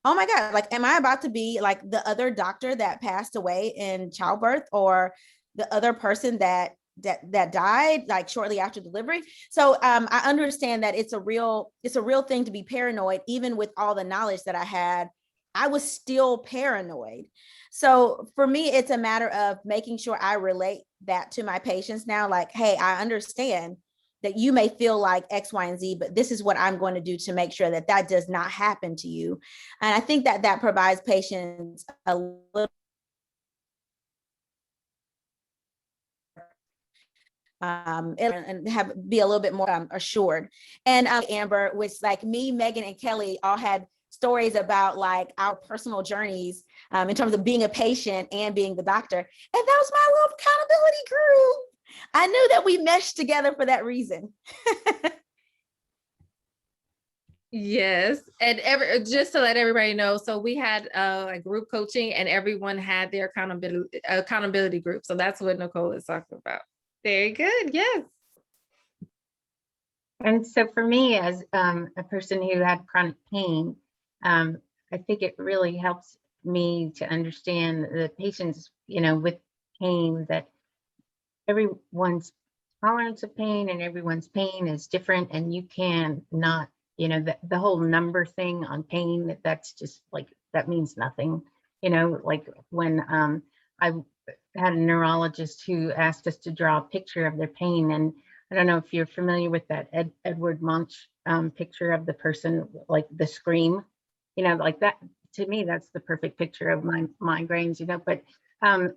oh my God, like, am I about to be like the other doctor that passed away in childbirth, or the other person that died like shortly after delivery? So I understand that it's a real thing to be paranoid. Even with all the knowledge that I had, I was still paranoid. So for me, it's a matter of making sure I relate that to my patients now. Like, hey, I understand that you may feel like X, Y, and Z, but this is what I'm going to do to make sure that that does not happen to you. And I think that provides patients a little and be a little bit more assured. And Amber, which, like, me, Megan, and Kelly all had stories about like our personal journeys in terms of being a patient and being the doctor. And that was my little accountability group. I knew that we meshed together for that reason. Yes. And just to let everybody know, so we had a group coaching, and everyone had their accountability group. So that's what Nicole is talking about. Very good. Yes. And so for me, as a person who had chronic pain, I think it really helps me to understand the patients, with pain, that everyone's tolerance of pain and everyone's pain is different, and you can not, the whole number thing on pain, that's just like, that means nothing. Like when I had a neurologist who asked us to draw a picture of their pain, and I don't know if you're familiar with that Edward Munch picture of the person, like the scream, like that. To me, that's the perfect picture of my migraines, but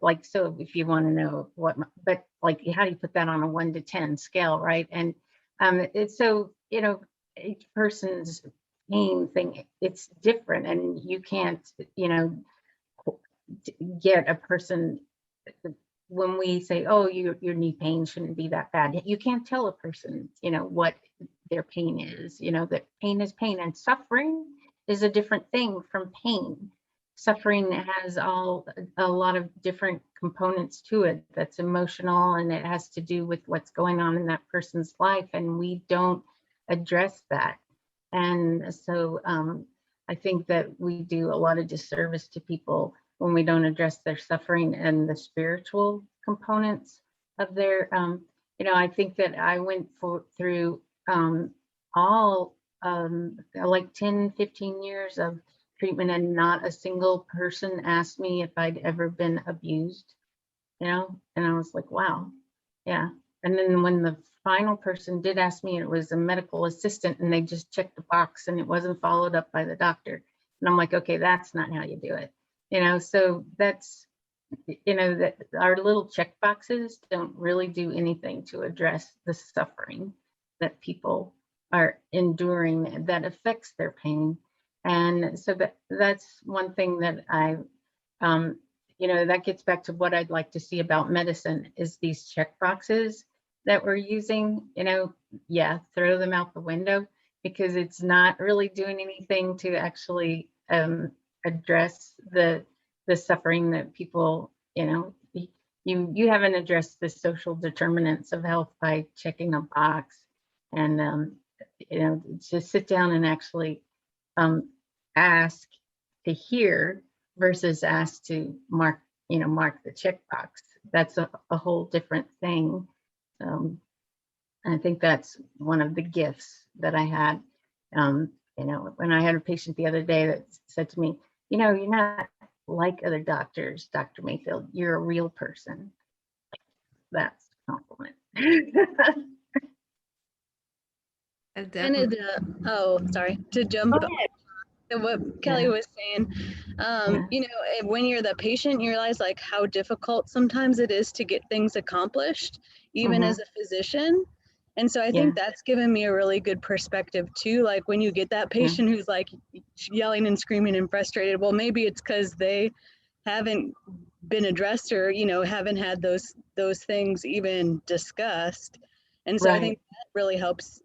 like, so if you want to know but like, how do you put that on a 1 to 10 scale, right? And it's so, each person's pain thing, it's different, and you can't, get a person. When we say, oh, your knee pain shouldn't be that bad, you can't tell a person, what their pain is. That pain is pain, and suffering is a different thing from pain. Suffering has a lot of different components to it. That's emotional, and it has to do with what's going on in that person's life, and we don't address that. And so I think that we do a lot of disservice to people when we don't address their suffering and the spiritual components of their, I think that I went through all like 10, 15 years of treatment, and not a single person asked me if I'd ever been abused, and I was like, wow, yeah. And then when the final person did ask me, it was a medical assistant, and they just checked the box, and it wasn't followed up by the doctor. And I'm like, okay, that's not how you do it. So that's, that our little check boxes don't really do anything to address the suffering that people are enduring that affects their pain. And so that's one thing that I, that gets back to what I'd like to see about medicine, is these check boxes that we're using, yeah, throw them out the window, because it's not really doing anything to actually address the suffering that people, you haven't addressed the social determinants of health by checking a box. and just sit down and actually ask to hear versus ask to mark the checkbox. That's a whole different thing. I think that's one of the gifts that I had. When I had a patient the other day that said to me, you're not like other doctors, Dr. Mayfield, you're a real person. That's a compliment. Definitely. Sorry to jump to what Kelly was saying. When you're the patient, you realize like how difficult sometimes it is to get things accomplished, even as a physician. And so I think that's given me a really good perspective too. Like when you get that patient who's like yelling and screaming and frustrated, well, maybe it's because they haven't been addressed or, haven't had those things even discussed. And so I think that really helps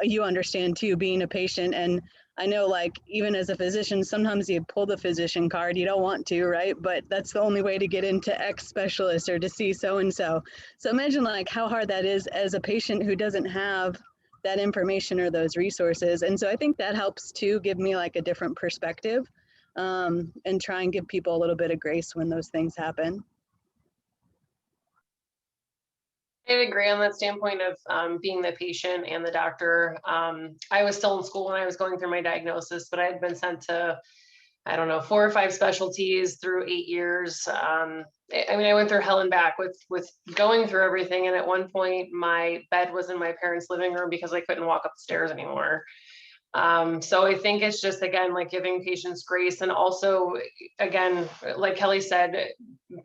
you understand too, being a patient. And I know like, even as a physician, sometimes you pull the physician card, you don't want to, right? But that's the only way to get into X specialist or to see so-and-so. So imagine like how hard that is as a patient who doesn't have that information or those resources. And so I think that helps to give me like a different perspective and try and give people a little bit of grace when those things happen. I agree on that standpoint of being the patient and the doctor. I was still in school when I was going through my diagnosis, but I had been sent to, 4 or 5 specialties through 8 years. I went through hell and back with going through everything. And at one point, my bed was in my parents' living room because I couldn't walk up the stairs anymore. So I think it's just, again, like giving patients grace. And also, again, like Kelly said,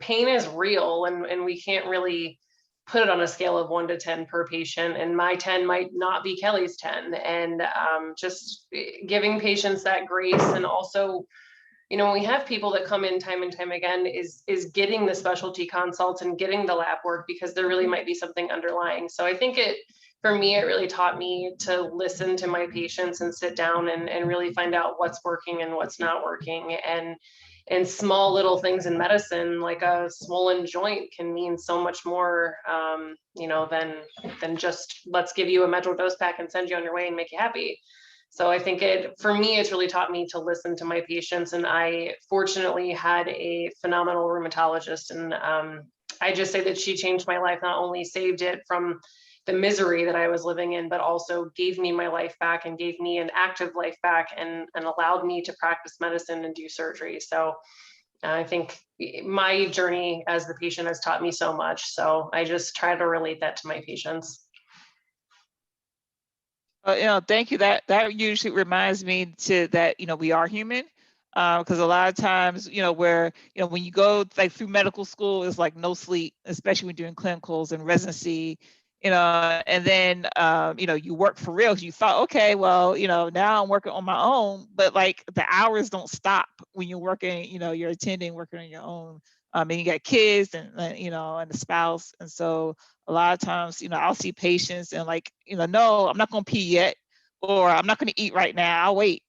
pain is real and we can't really put it on a scale of 1 to 10 per patient, and my 10 might not be Kelly's 10. And just giving patients that grace. And also, when we have people that come in time and time again, is getting the specialty consults and getting the lab work because there really might be something underlying. So I think for me, it really taught me to listen to my patients and sit down and really find out what's working and what's not working. And small little things in medicine, like a swollen joint, can mean so much more, than just let's give you a Metro dose pack and send you on your way and make you happy. So I think for me, it's really taught me to listen to my patients. And I fortunately had a phenomenal rheumatologist. And I just say that she changed my life, not only saved it from the misery that I was living in, but also gave me my life back and gave me an active life back and allowed me to practice medicine and do surgery. So I think my journey as the patient has taught me so much. So I just try to relate that to my patients. Thank you. That usually reminds me that we are human, because a lot of times, where when you go like through medical school, it's like no sleep, especially when doing clinicals and residency, and then you work for real. You thought, okay, well, now I'm working on my own, but like the hours don't stop when you're working. You're attending, working on your own. And you got kids and and a spouse, and so a lot of times, I'll see patients and like, no, I'm not going to pee yet, or I'm not going to eat right now. I'll wait.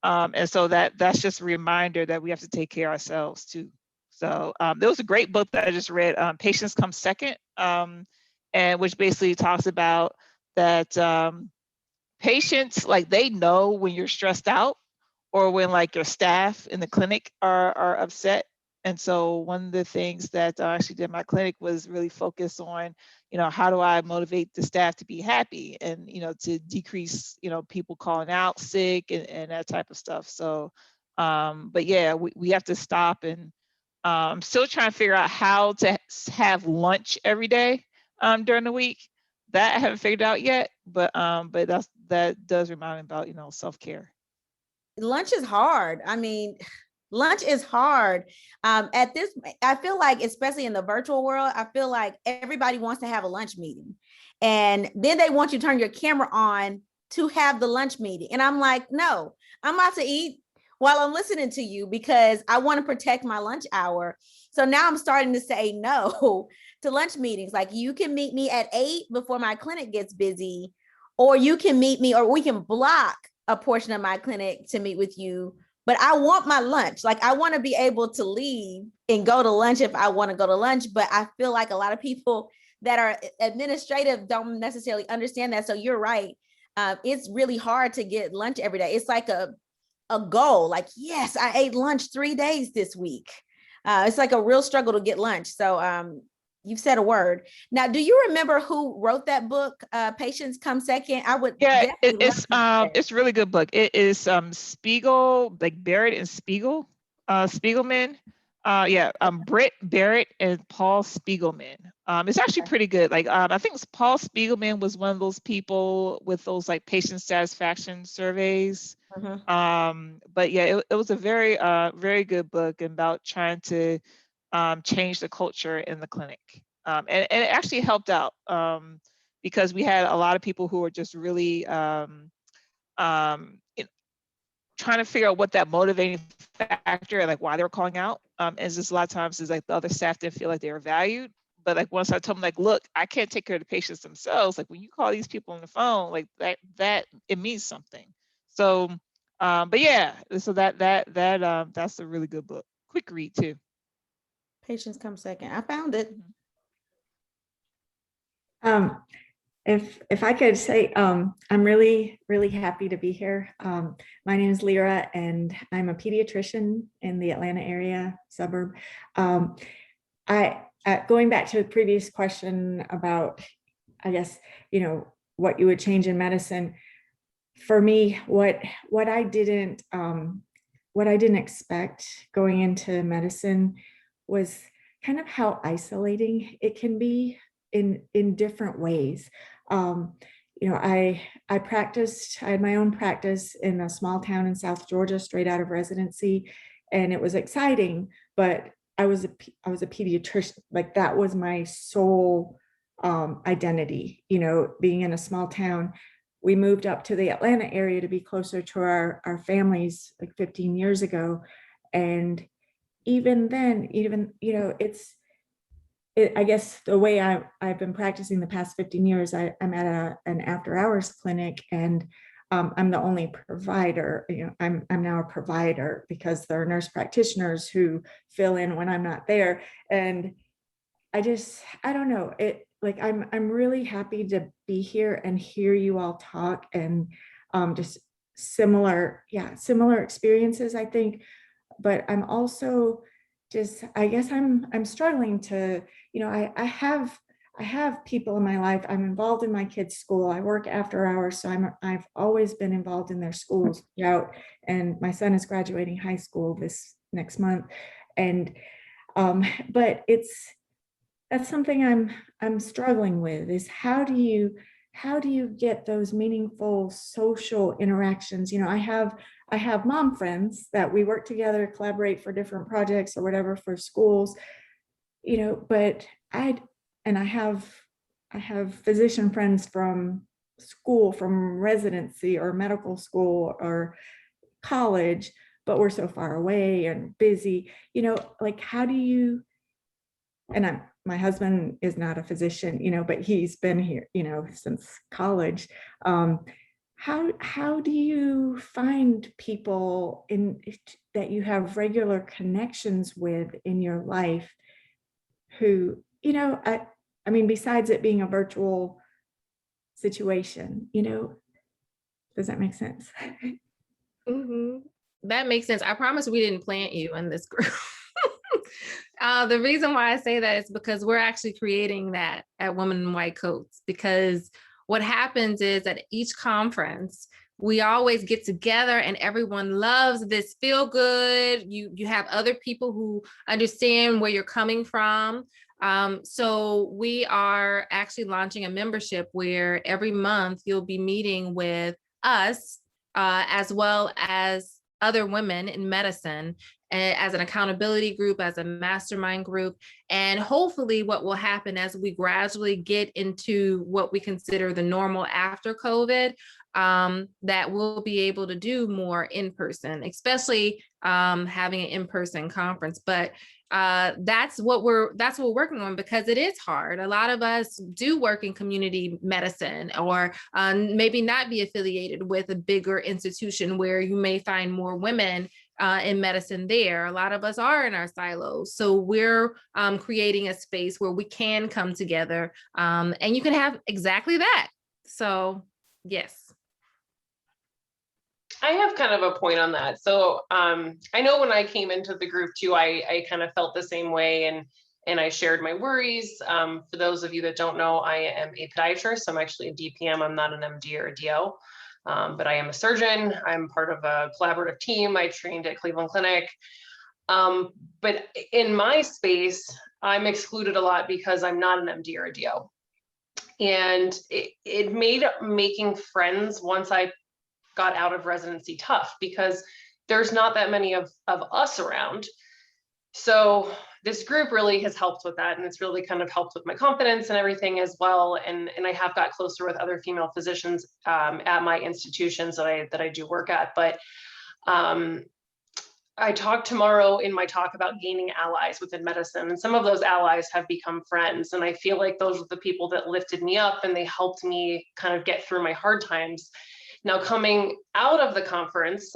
And so that's just a reminder that we have to take care of ourselves too. So there was a great book that I just read, Patients Come Second, and which basically talks about that patients, like they know when you're stressed out or when like your staff in the clinic are upset. And so one of the things that I actually did in my clinic was really focus on, how do I motivate the staff to be happy and, to decrease, people calling out sick and that type of stuff. So, but yeah, we have to stop. And I'm still trying to figure out how to have lunch every day during the week. That I haven't figured out yet, but that does remind me about, self-care. Lunch is hard. Lunch is hard. At this, I feel like, especially in the virtual world, I feel like everybody wants to have a lunch meeting. And then they want you to turn your camera on to have the lunch meeting. And I'm like, no, I'm about to eat while I'm listening to you because I want to protect my lunch hour. So now I'm starting to say no to lunch meetings. Like, you can meet me at 8 before my clinic gets busy, or you can meet me, or we can block a portion of my clinic to meet with you but I want my lunch. Like, I want to be able to leave and go to lunch if I want to go to lunch. But I feel like a lot of people that are administrative don't necessarily understand that. So you're right. It's really hard to get lunch every day. It's like a goal. Like, yes, I ate lunch 3 days this week. It's like a real struggle to get lunch. So you've said a word. Now, do you remember who wrote that book, Patients Come Second? I would definitely love to it's a really good book. It is Spiegel, like Barrett and Spiegel, Spiegelman. Britt Barrett and Paul Spiegelman. It's actually pretty good. Like I think Paul Spiegelman was one of those people with those like patient satisfaction surveys. But yeah, it was a very very good book about trying to change the culture in the clinic. And it actually helped out because we had a lot of people who were just really trying to figure out what that motivating factor and like why they were calling out. And just a lot of times is like the other staff didn't feel like they were valued. But like once I told them like, look, I can't take care of the patients themselves. Like when you call these people on the phone, like that it means something. So, but yeah, so that's a really good book. Quick read too. Patients Come Second. I found it. If I could say, I'm really, really happy to be here. My name is Lyra, and I'm a pediatrician in the Atlanta area suburb. Going back to the previous question about, I guess, what you would change in medicine. For me, what I didn't expect going into medicine was kind of how isolating it can be in different ways. I had my own practice in a small town in South Georgia straight out of residency, and it was exciting, but I was a pediatrician. Like that was my sole identity, being in a small town. We moved up to the Atlanta area to be closer to our families like 15 years ago. And even then, I guess the way I've been practicing the past 15 years, I'm at an after hours clinic, and I'm the only provider. I'm now a provider because there are nurse practitioners who fill in when I'm not there. And I don't know, I'm really happy to be here and hear you all talk, and just similar experiences, I think. But I'm also I guess I'm struggling to, I have people in my life. I'm involved in my kids' school. I work after hours, so I've always been involved in their schools throughout. And my son is graduating high school this next month, and but that's something I'm struggling with, is how do you get those meaningful social interactions? I have mom friends that we work together, collaborate for different projects or whatever for schools, but I have physician friends from school, from residency or medical school or college, but we're so far away and busy, like how do you, and my husband is not a physician, but he's been here, since college. How do you find people that you have regular connections with in your life who, I mean, besides it being a virtual situation, does that make sense? That makes sense. I promise we didn't plant you in this group. The reason why I say that is because we're actually creating that at Women in White Coats, because what happens is at each conference, we always get together and everyone loves this feel good. You have other people who understand where you're coming from. So we are actually launching a membership where every month you'll be meeting with us as well as other women in medicine, as an accountability group, as a mastermind group. And hopefully what will happen as we gradually get into what we consider the normal after COVID, that we'll be able to do more in person, especially having an in-person conference. But that's what we're working on, because it is hard. A lot of us do work in community medicine, or maybe not be affiliated with a bigger institution where you may find more women in medicine there. A lot of us are in our silos. So we're creating a space where we can come together and you can have exactly that. So yes. I have kind of a point on that. So I know when I came into the group too, I kind of felt the same way, and I shared my worries. For those of you that don't know, I am a podiatrist. I'm actually a DPM. I'm not an MD or a DO, but I am a surgeon. I'm part of a collaborative team. I trained at Cleveland Clinic. But in my space, I'm excluded a lot because I'm not an MD or a DO. And it made making friends once I got out of residency tough, because there's not that many of us around. So this group really has helped with that, and it's really kind of helped with my confidence and everything as well. And I have got closer with other female physicians at my institutions that I do work at. But I talk tomorrow in my talk about gaining allies within medicine, and some of those allies have become friends. And I feel like those are the people that lifted me up, and they helped me kind of get through my hard times. Now, coming out of the conference,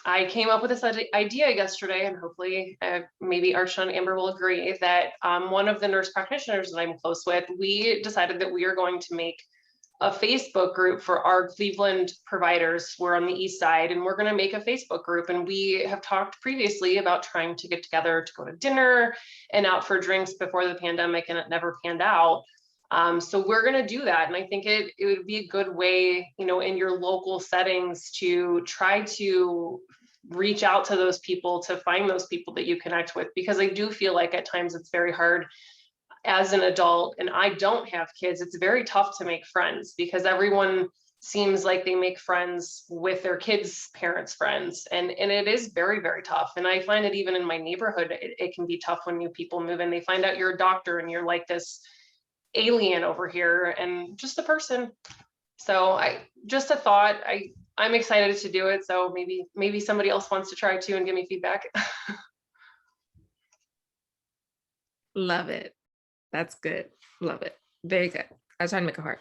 I came up with this idea yesterday, and hopefully maybe Archie and Amber will agree, that one of the nurse practitioners that I'm close with, we decided that we are going to make a Facebook group for our Cleveland providers. We're on the east side, and we're going to make a Facebook group. And we have talked previously about trying to get together to go to dinner and out for drinks before the pandemic, and it never panned out. So we're going to do that. And I think it would be a good way, you know, in your local settings to try to reach out to those people, to find those people that you connect with, because I do feel like at times it's very hard as an adult, and I don't have kids. It's very tough to make friends because everyone seems like they make friends with their kids' parents' friends. And it is very, very tough. And I find it even in my neighborhood, it can be tough when new people move in. They find out you're a doctor and you're like this alien over here and just a person. So just a thought. I'm excited to do it. So maybe somebody else wants to try too and give me feedback. Love it. That's good. Love it. Very good. I was trying to make a heart.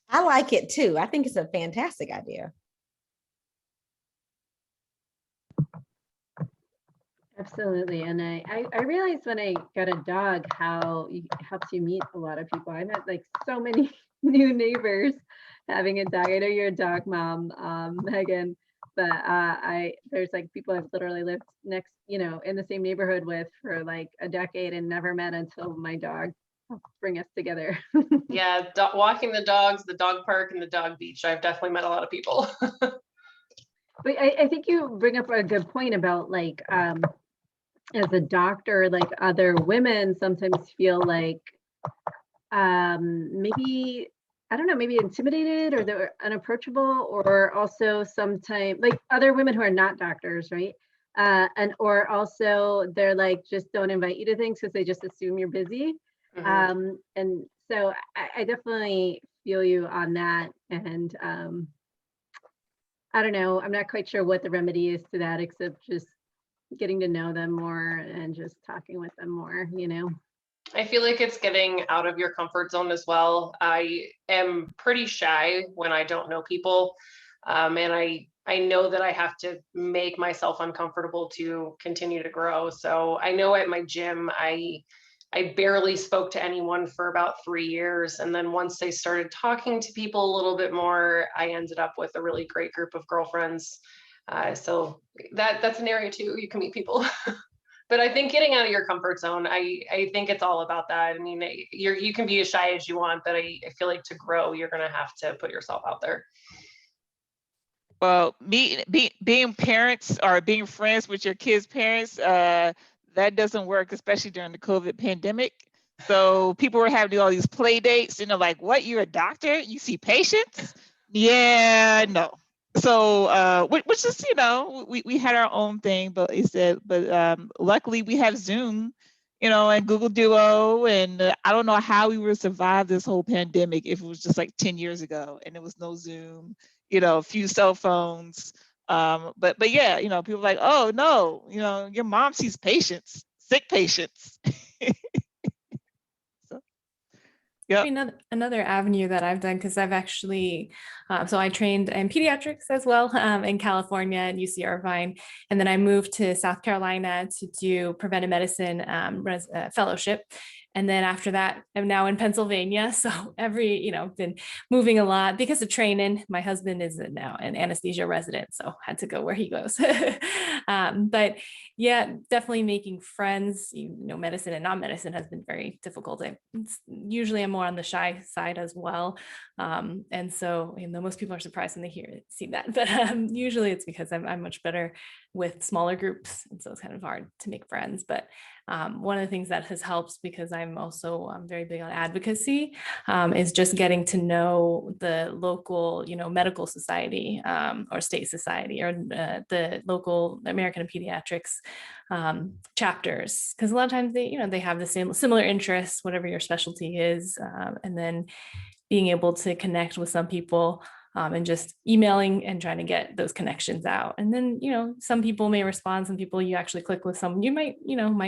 I like it too. I think it's a fantastic idea. Absolutely. And I realized when I got a dog how it helps you meet a lot of people. I met like so many new neighbors having a dog. I know you're a dog mom, Megan, but there's like people I've literally lived next, you know, in the same neighborhood with for like a decade and never met until my dog helped bring us together. Yeah, walking the dogs, the dog park, and the dog beach. I've definitely met a lot of people. But I think you bring up a good point about like, as a doctor, like other women sometimes feel like maybe, I don't know, maybe intimidated or they're unapproachable, or also sometimes like other women who are not doctors, right? Or also they're like, just don't invite you to things because they just assume you're busy. Mm-hmm. And so I definitely feel you on that. And I don't know, I'm not quite sure what the remedy is to that, except just getting to know them more and just talking with them more, you know. I feel like it's getting out of your comfort zone as well. I am pretty shy when I don't know people. And I know that I have to make myself uncomfortable to continue to grow. So I know at my gym, I barely spoke to anyone for about 3 years. And then once I started talking to people a little bit more, I ended up with a really great group of girlfriends. So that's an area too, you can meet people. But I think getting out of your comfort zone, I think it's all about that. I mean, you can be as shy as you want, but I feel like to grow, you're going to have to put yourself out there. Well, being parents or being friends with your kids' parents, that doesn't work, especially during the COVID pandemic. So people were having all these play dates, and they're like, what, you're a doctor? You see patients? Yeah, no. So which is, you know, we had our own thing, but luckily we have Zoom, you know, and Google Duo, and I don't know how we would survive this whole pandemic if it was just like 10 years ago and there was no Zoom, you know, a few cell phones. But yeah, you know, people are like, oh no, you know, your mom sees patients, sick patients. Yep. Another avenue that I've done, because I've actually, so I trained in pediatrics as well in California at UC Irvine. And then I moved to South Carolina to do preventive medicine fellowship. And then after that, I'm now in Pennsylvania. So been moving a lot because of training. My husband is now an anesthesia resident, so had to go where he goes. But yeah, definitely making friends. Medicine and non-medicine has been very difficult. Usually I'm more on the shy side as well. And so, most people are surprised when they see that, but usually it's because I'm much better with smaller groups. And so it's kind of hard to make friends. But one of the things that has helped, because I'm also very big on advocacy, is just getting to know the local, medical society or state society or the local American Pediatrics chapters, because a lot of times they have the similar interests, whatever your specialty is, and then being able to connect with some people and just emailing and trying to get those connections out. And then, some people may respond, some people you actually click with, some you might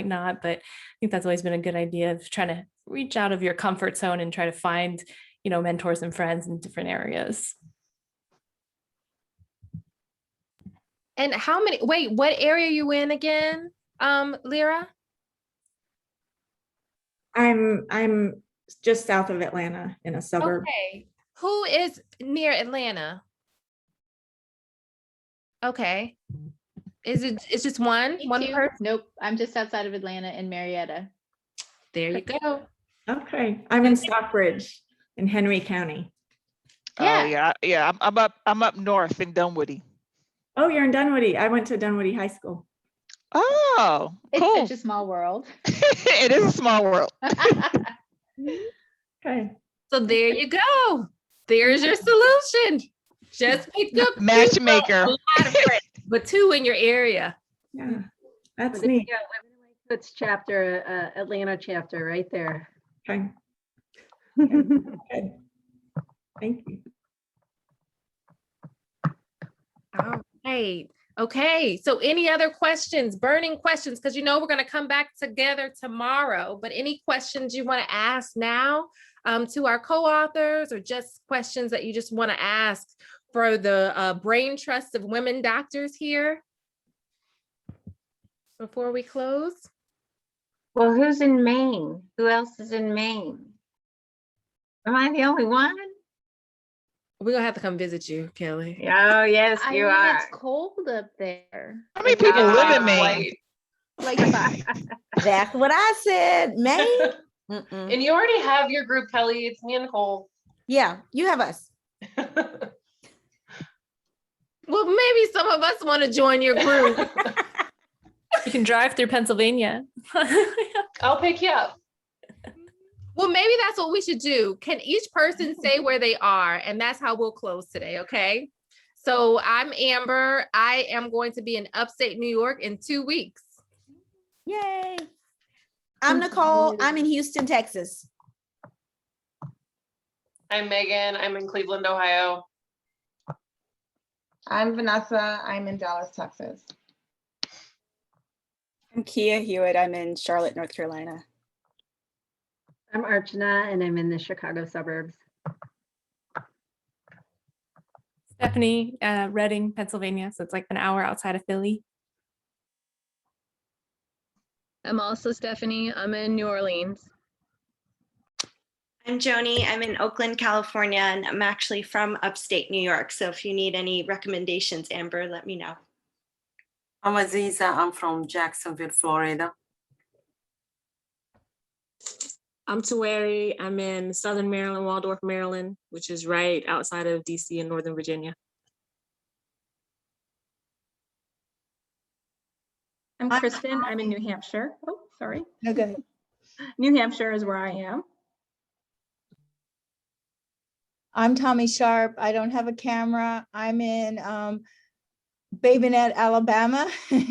not, but I think that's always been a good idea of trying to reach out of your comfort zone and try to find, mentors and friends in different areas. And what area are you in again, Lyra? I'm just south of Atlanta in a suburb. Okay. Who is near Atlanta? Okay. It's just one person? Nope. I'm just outside of Atlanta in Marietta. There you go. Okay. I'm in Stockbridge in Henry County. Yeah. I'm up north in Dunwoody. Oh, you're in Dunwoody. I went to Dunwoody High School. Oh, cool. It's such a small world. It is a small world. Okay. So there you go. There's your solution. Just pick up matchmaker. A lot of friends, but 2 in your area. Yeah, that's Well, neat. yeah, Women's chapter, Atlanta chapter, right there. Okay. Okay. Thank you. All right. Okay. So any other questions, burning questions? Because we're going to come back together tomorrow, but any questions you want to ask now to our co-authors, or just questions that you just want to ask for the brain trust of women doctors here before we close? Well, who's in Maine? Who else is in Maine? Am I the only one? We're going to have to come visit you, Kelly. Oh, yes, you are. It's cold up there. How many people live in Maine? Like 5. That's what I said, Maine. And you already have your group, Kelly. It's me and Nicole. Yeah, you have us. Well, maybe some of us want to join your group. You can drive through Pennsylvania. I'll pick you up. Well, maybe that's what we should do. Can each person say where they are? And that's how we'll close today, okay? So I'm Amber. I am going to be in upstate New York in 2 weeks. Yay. I'm Nicole. I'm in Houston, Texas. I'm Megan. I'm in Cleveland, Ohio. I'm Vanessa. I'm in Dallas, Texas. I'm Kia Hewitt. I'm in Charlotte, North Carolina. I'm Archana, and I'm in the Chicago suburbs. Stephanie, Reading, Pennsylvania. So it's like an hour outside of Philly. I'm also Stephanie. I'm in New Orleans. I'm Joni. I'm in Oakland, California, and I'm actually from upstate New York. So if you need any recommendations, Amber, let me know. I'm Aziza. I'm from Jacksonville, Florida. I'm Tuweri. I'm in Southern Maryland, Waldorf, Maryland, which is right outside of DC in Northern Virginia. I'm Kristen. I'm in New Hampshire. Oh, sorry. No, go ahead. New Hampshire is where I am. I'm Tommy Sharp. I don't have a camera. I'm in Babynet, Alabama,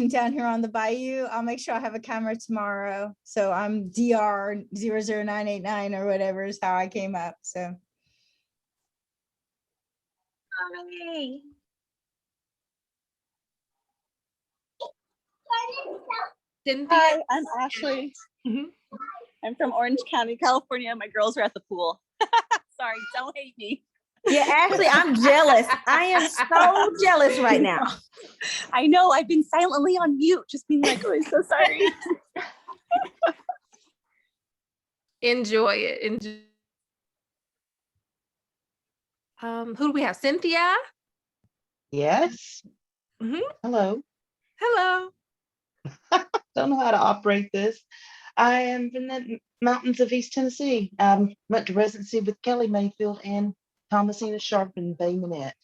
down here on the bayou. I'll make sure I have a camera tomorrow. So I'm DR 00989 or whatever is how I came up. So. Hey. Hi, I'm Ashley. I'm from Orange County, California. My girls are at the pool. Sorry, don't hate me. Yeah, actually, I'm jealous. I am so jealous right now. I know, I've been silently on mute, just being like, oh, I'm so sorry. Enjoy it. Enjoy. Who do we have? Cynthia? Yes. Hello. Hello. Don't know how to operate this. I am from the mountains of East Tennessee. Went to residency with Kelly Mayfield and Thomasina Sharp and Bay Minette,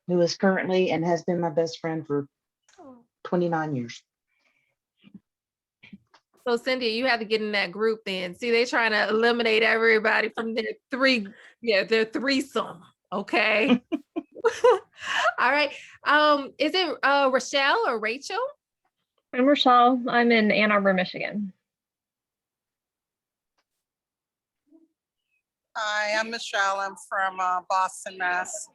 who is currently and has been my best friend for 29 years. So Cynthia, you have to get in that group then. See, they're trying to eliminate everybody from their their threesome. Okay. All right. Is it Rochelle or Rachel? I'm Rochelle. I'm in Ann Arbor, Michigan. Hi, I'm Michelle. I'm from Boston, Mass.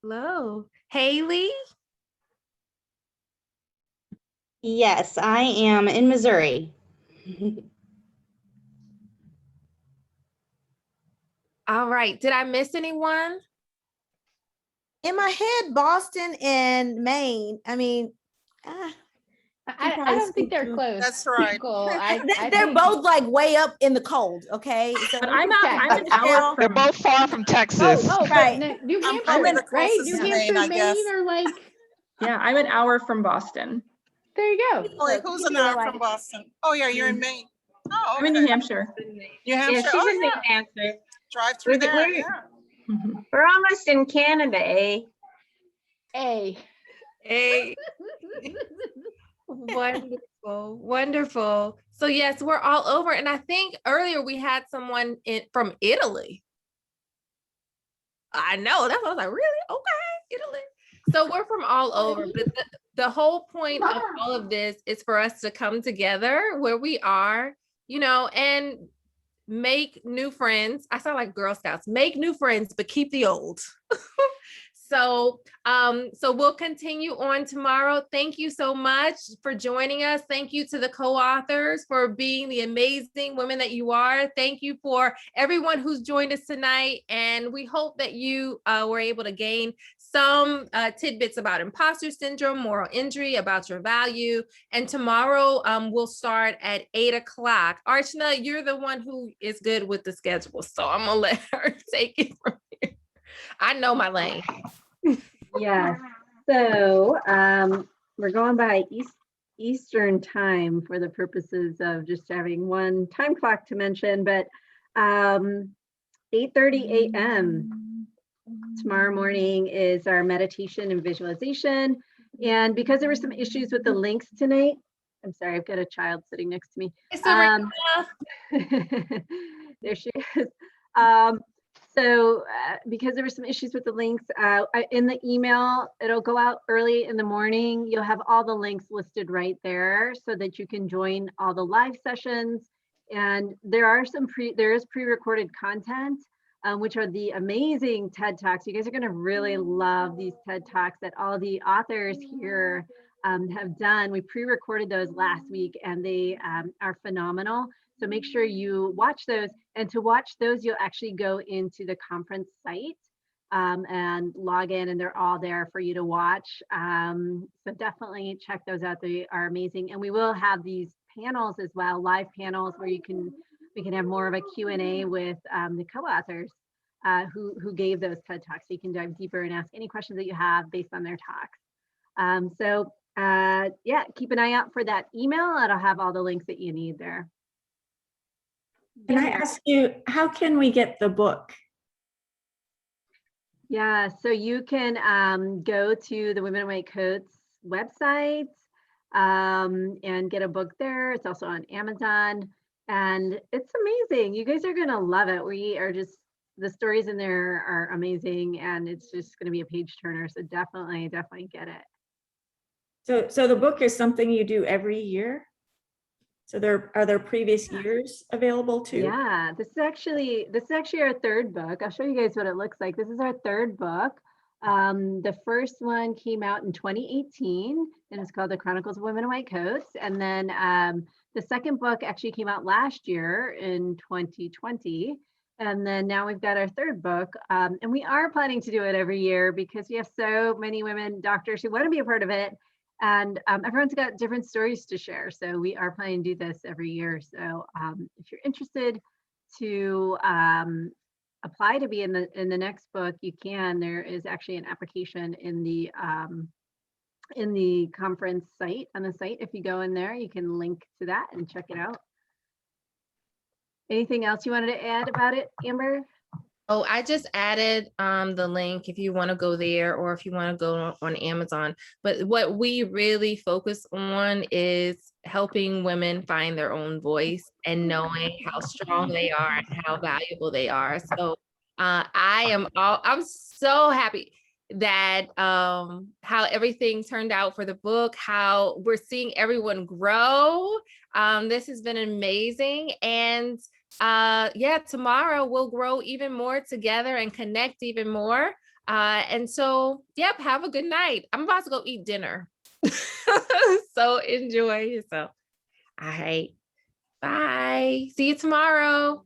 Hello. Haley? Yes, I am in Missouri. All right. Did I miss anyone? In my head, Boston and Maine. I mean, I don't think they're close. That's right. Nicole. they're both like way up in the cold. Okay, so But I'm an hour. They're both far from Texas. Oh, right. but New I'm Hampshire, probably the right? closest New to Hampshire, Maine, I guess. Maine, or like. Yeah, I'm an hour from Boston. There you go. Like, who's an hour from Boston? Oh, yeah, you're in Maine. Oh, I'm in New Hampshire. New Hampshire. Yeah, she's Oh, in New yeah. Hampshire. Drive through there. We're, Yeah. we're almost in Canada, eh? Hey. Wonderful. Wonderful. So yes, we're all over. And I think earlier we had someone from Italy. I know. That's what I was like, really? Okay, Italy. So we're from all over. But the whole point of all of this is for us to come together where we are, and make new friends. I sound like Girl Scouts. Make new friends, but keep the old. So we'll continue on tomorrow. Thank you so much for joining us. Thank you to the co-authors for being the amazing women that you are. Thank you for everyone who's joined us tonight. And we hope that you were able to gain some tidbits about imposter syndrome, moral injury, about your value. And tomorrow we'll start at 8 o'clock. Archana, you're the one who is good with the schedule. So I'm gonna let her take it from here. I know my lane. Yes. So we're going by Eastern time for the purposes of just having one time clock to mention, but 8:30 a.m. tomorrow morning is our meditation and visualization. And because there were some issues with the links tonight, I'm sorry, I've got a child sitting next to me. There she is. So because there were some issues with the links, in the email, it'll go out early in the morning. You'll have all the links listed right there so that you can join all the live sessions. And there is pre-recorded content, which are the amazing TED Talks. You guys are gonna really love these TED Talks that all the authors here have done. We pre-recorded those last week and they are phenomenal. So make sure you watch those. And to watch those, you'll actually go into the conference site and log in, and they're all there for you to watch. So definitely check those out. They are amazing. And we will have these panels as well, live panels where we can have more of a Q&A with the co-authors who gave those TED Talks. So you can dive deeper and ask any questions that you have based on their talks. Yeah, keep an eye out for that email. It'll have all the links that you need there. Can I ask you, how can we get the book? Yeah, so you can go to the Women in White Coats website and get a book there. It's also on Amazon and it's amazing. You guys are gonna love it. The stories in there are amazing and it's just gonna be a page turner. So definitely get it. So the book is something you do every year? So are there previous years available too? Yeah, this is actually our third book. I'll show you guys what it looks like. This is our third book. The first one came out in 2018 and it's called The Chronicles of Women in White Coats. And then the second book actually came out last year in 2020. And then now we've got our third book. And we are planning to do it every year because we have so many women doctors who want to be a part of it. And everyone's got different stories to share. So we are planning to do this every year. So if you're interested to apply to be in the next book, you can. There is actually an application in the conference site, on the site. If you go in there, you can link to that and check it out. Anything else you wanted to add about it, Amber? Oh, I just added the link if you want to go there or if you want to go on Amazon. But what we really focus on is helping women find their own voice and knowing how strong they are and how valuable they are. So I'm so happy that how everything turned out for the book, how we're seeing everyone grow. This has been amazing. And yeah, tomorrow we'll grow even more together and connect even more. And so, yep, have a good night. I'm about to go eat dinner. So enjoy yourself. All right. Bye. See you tomorrow.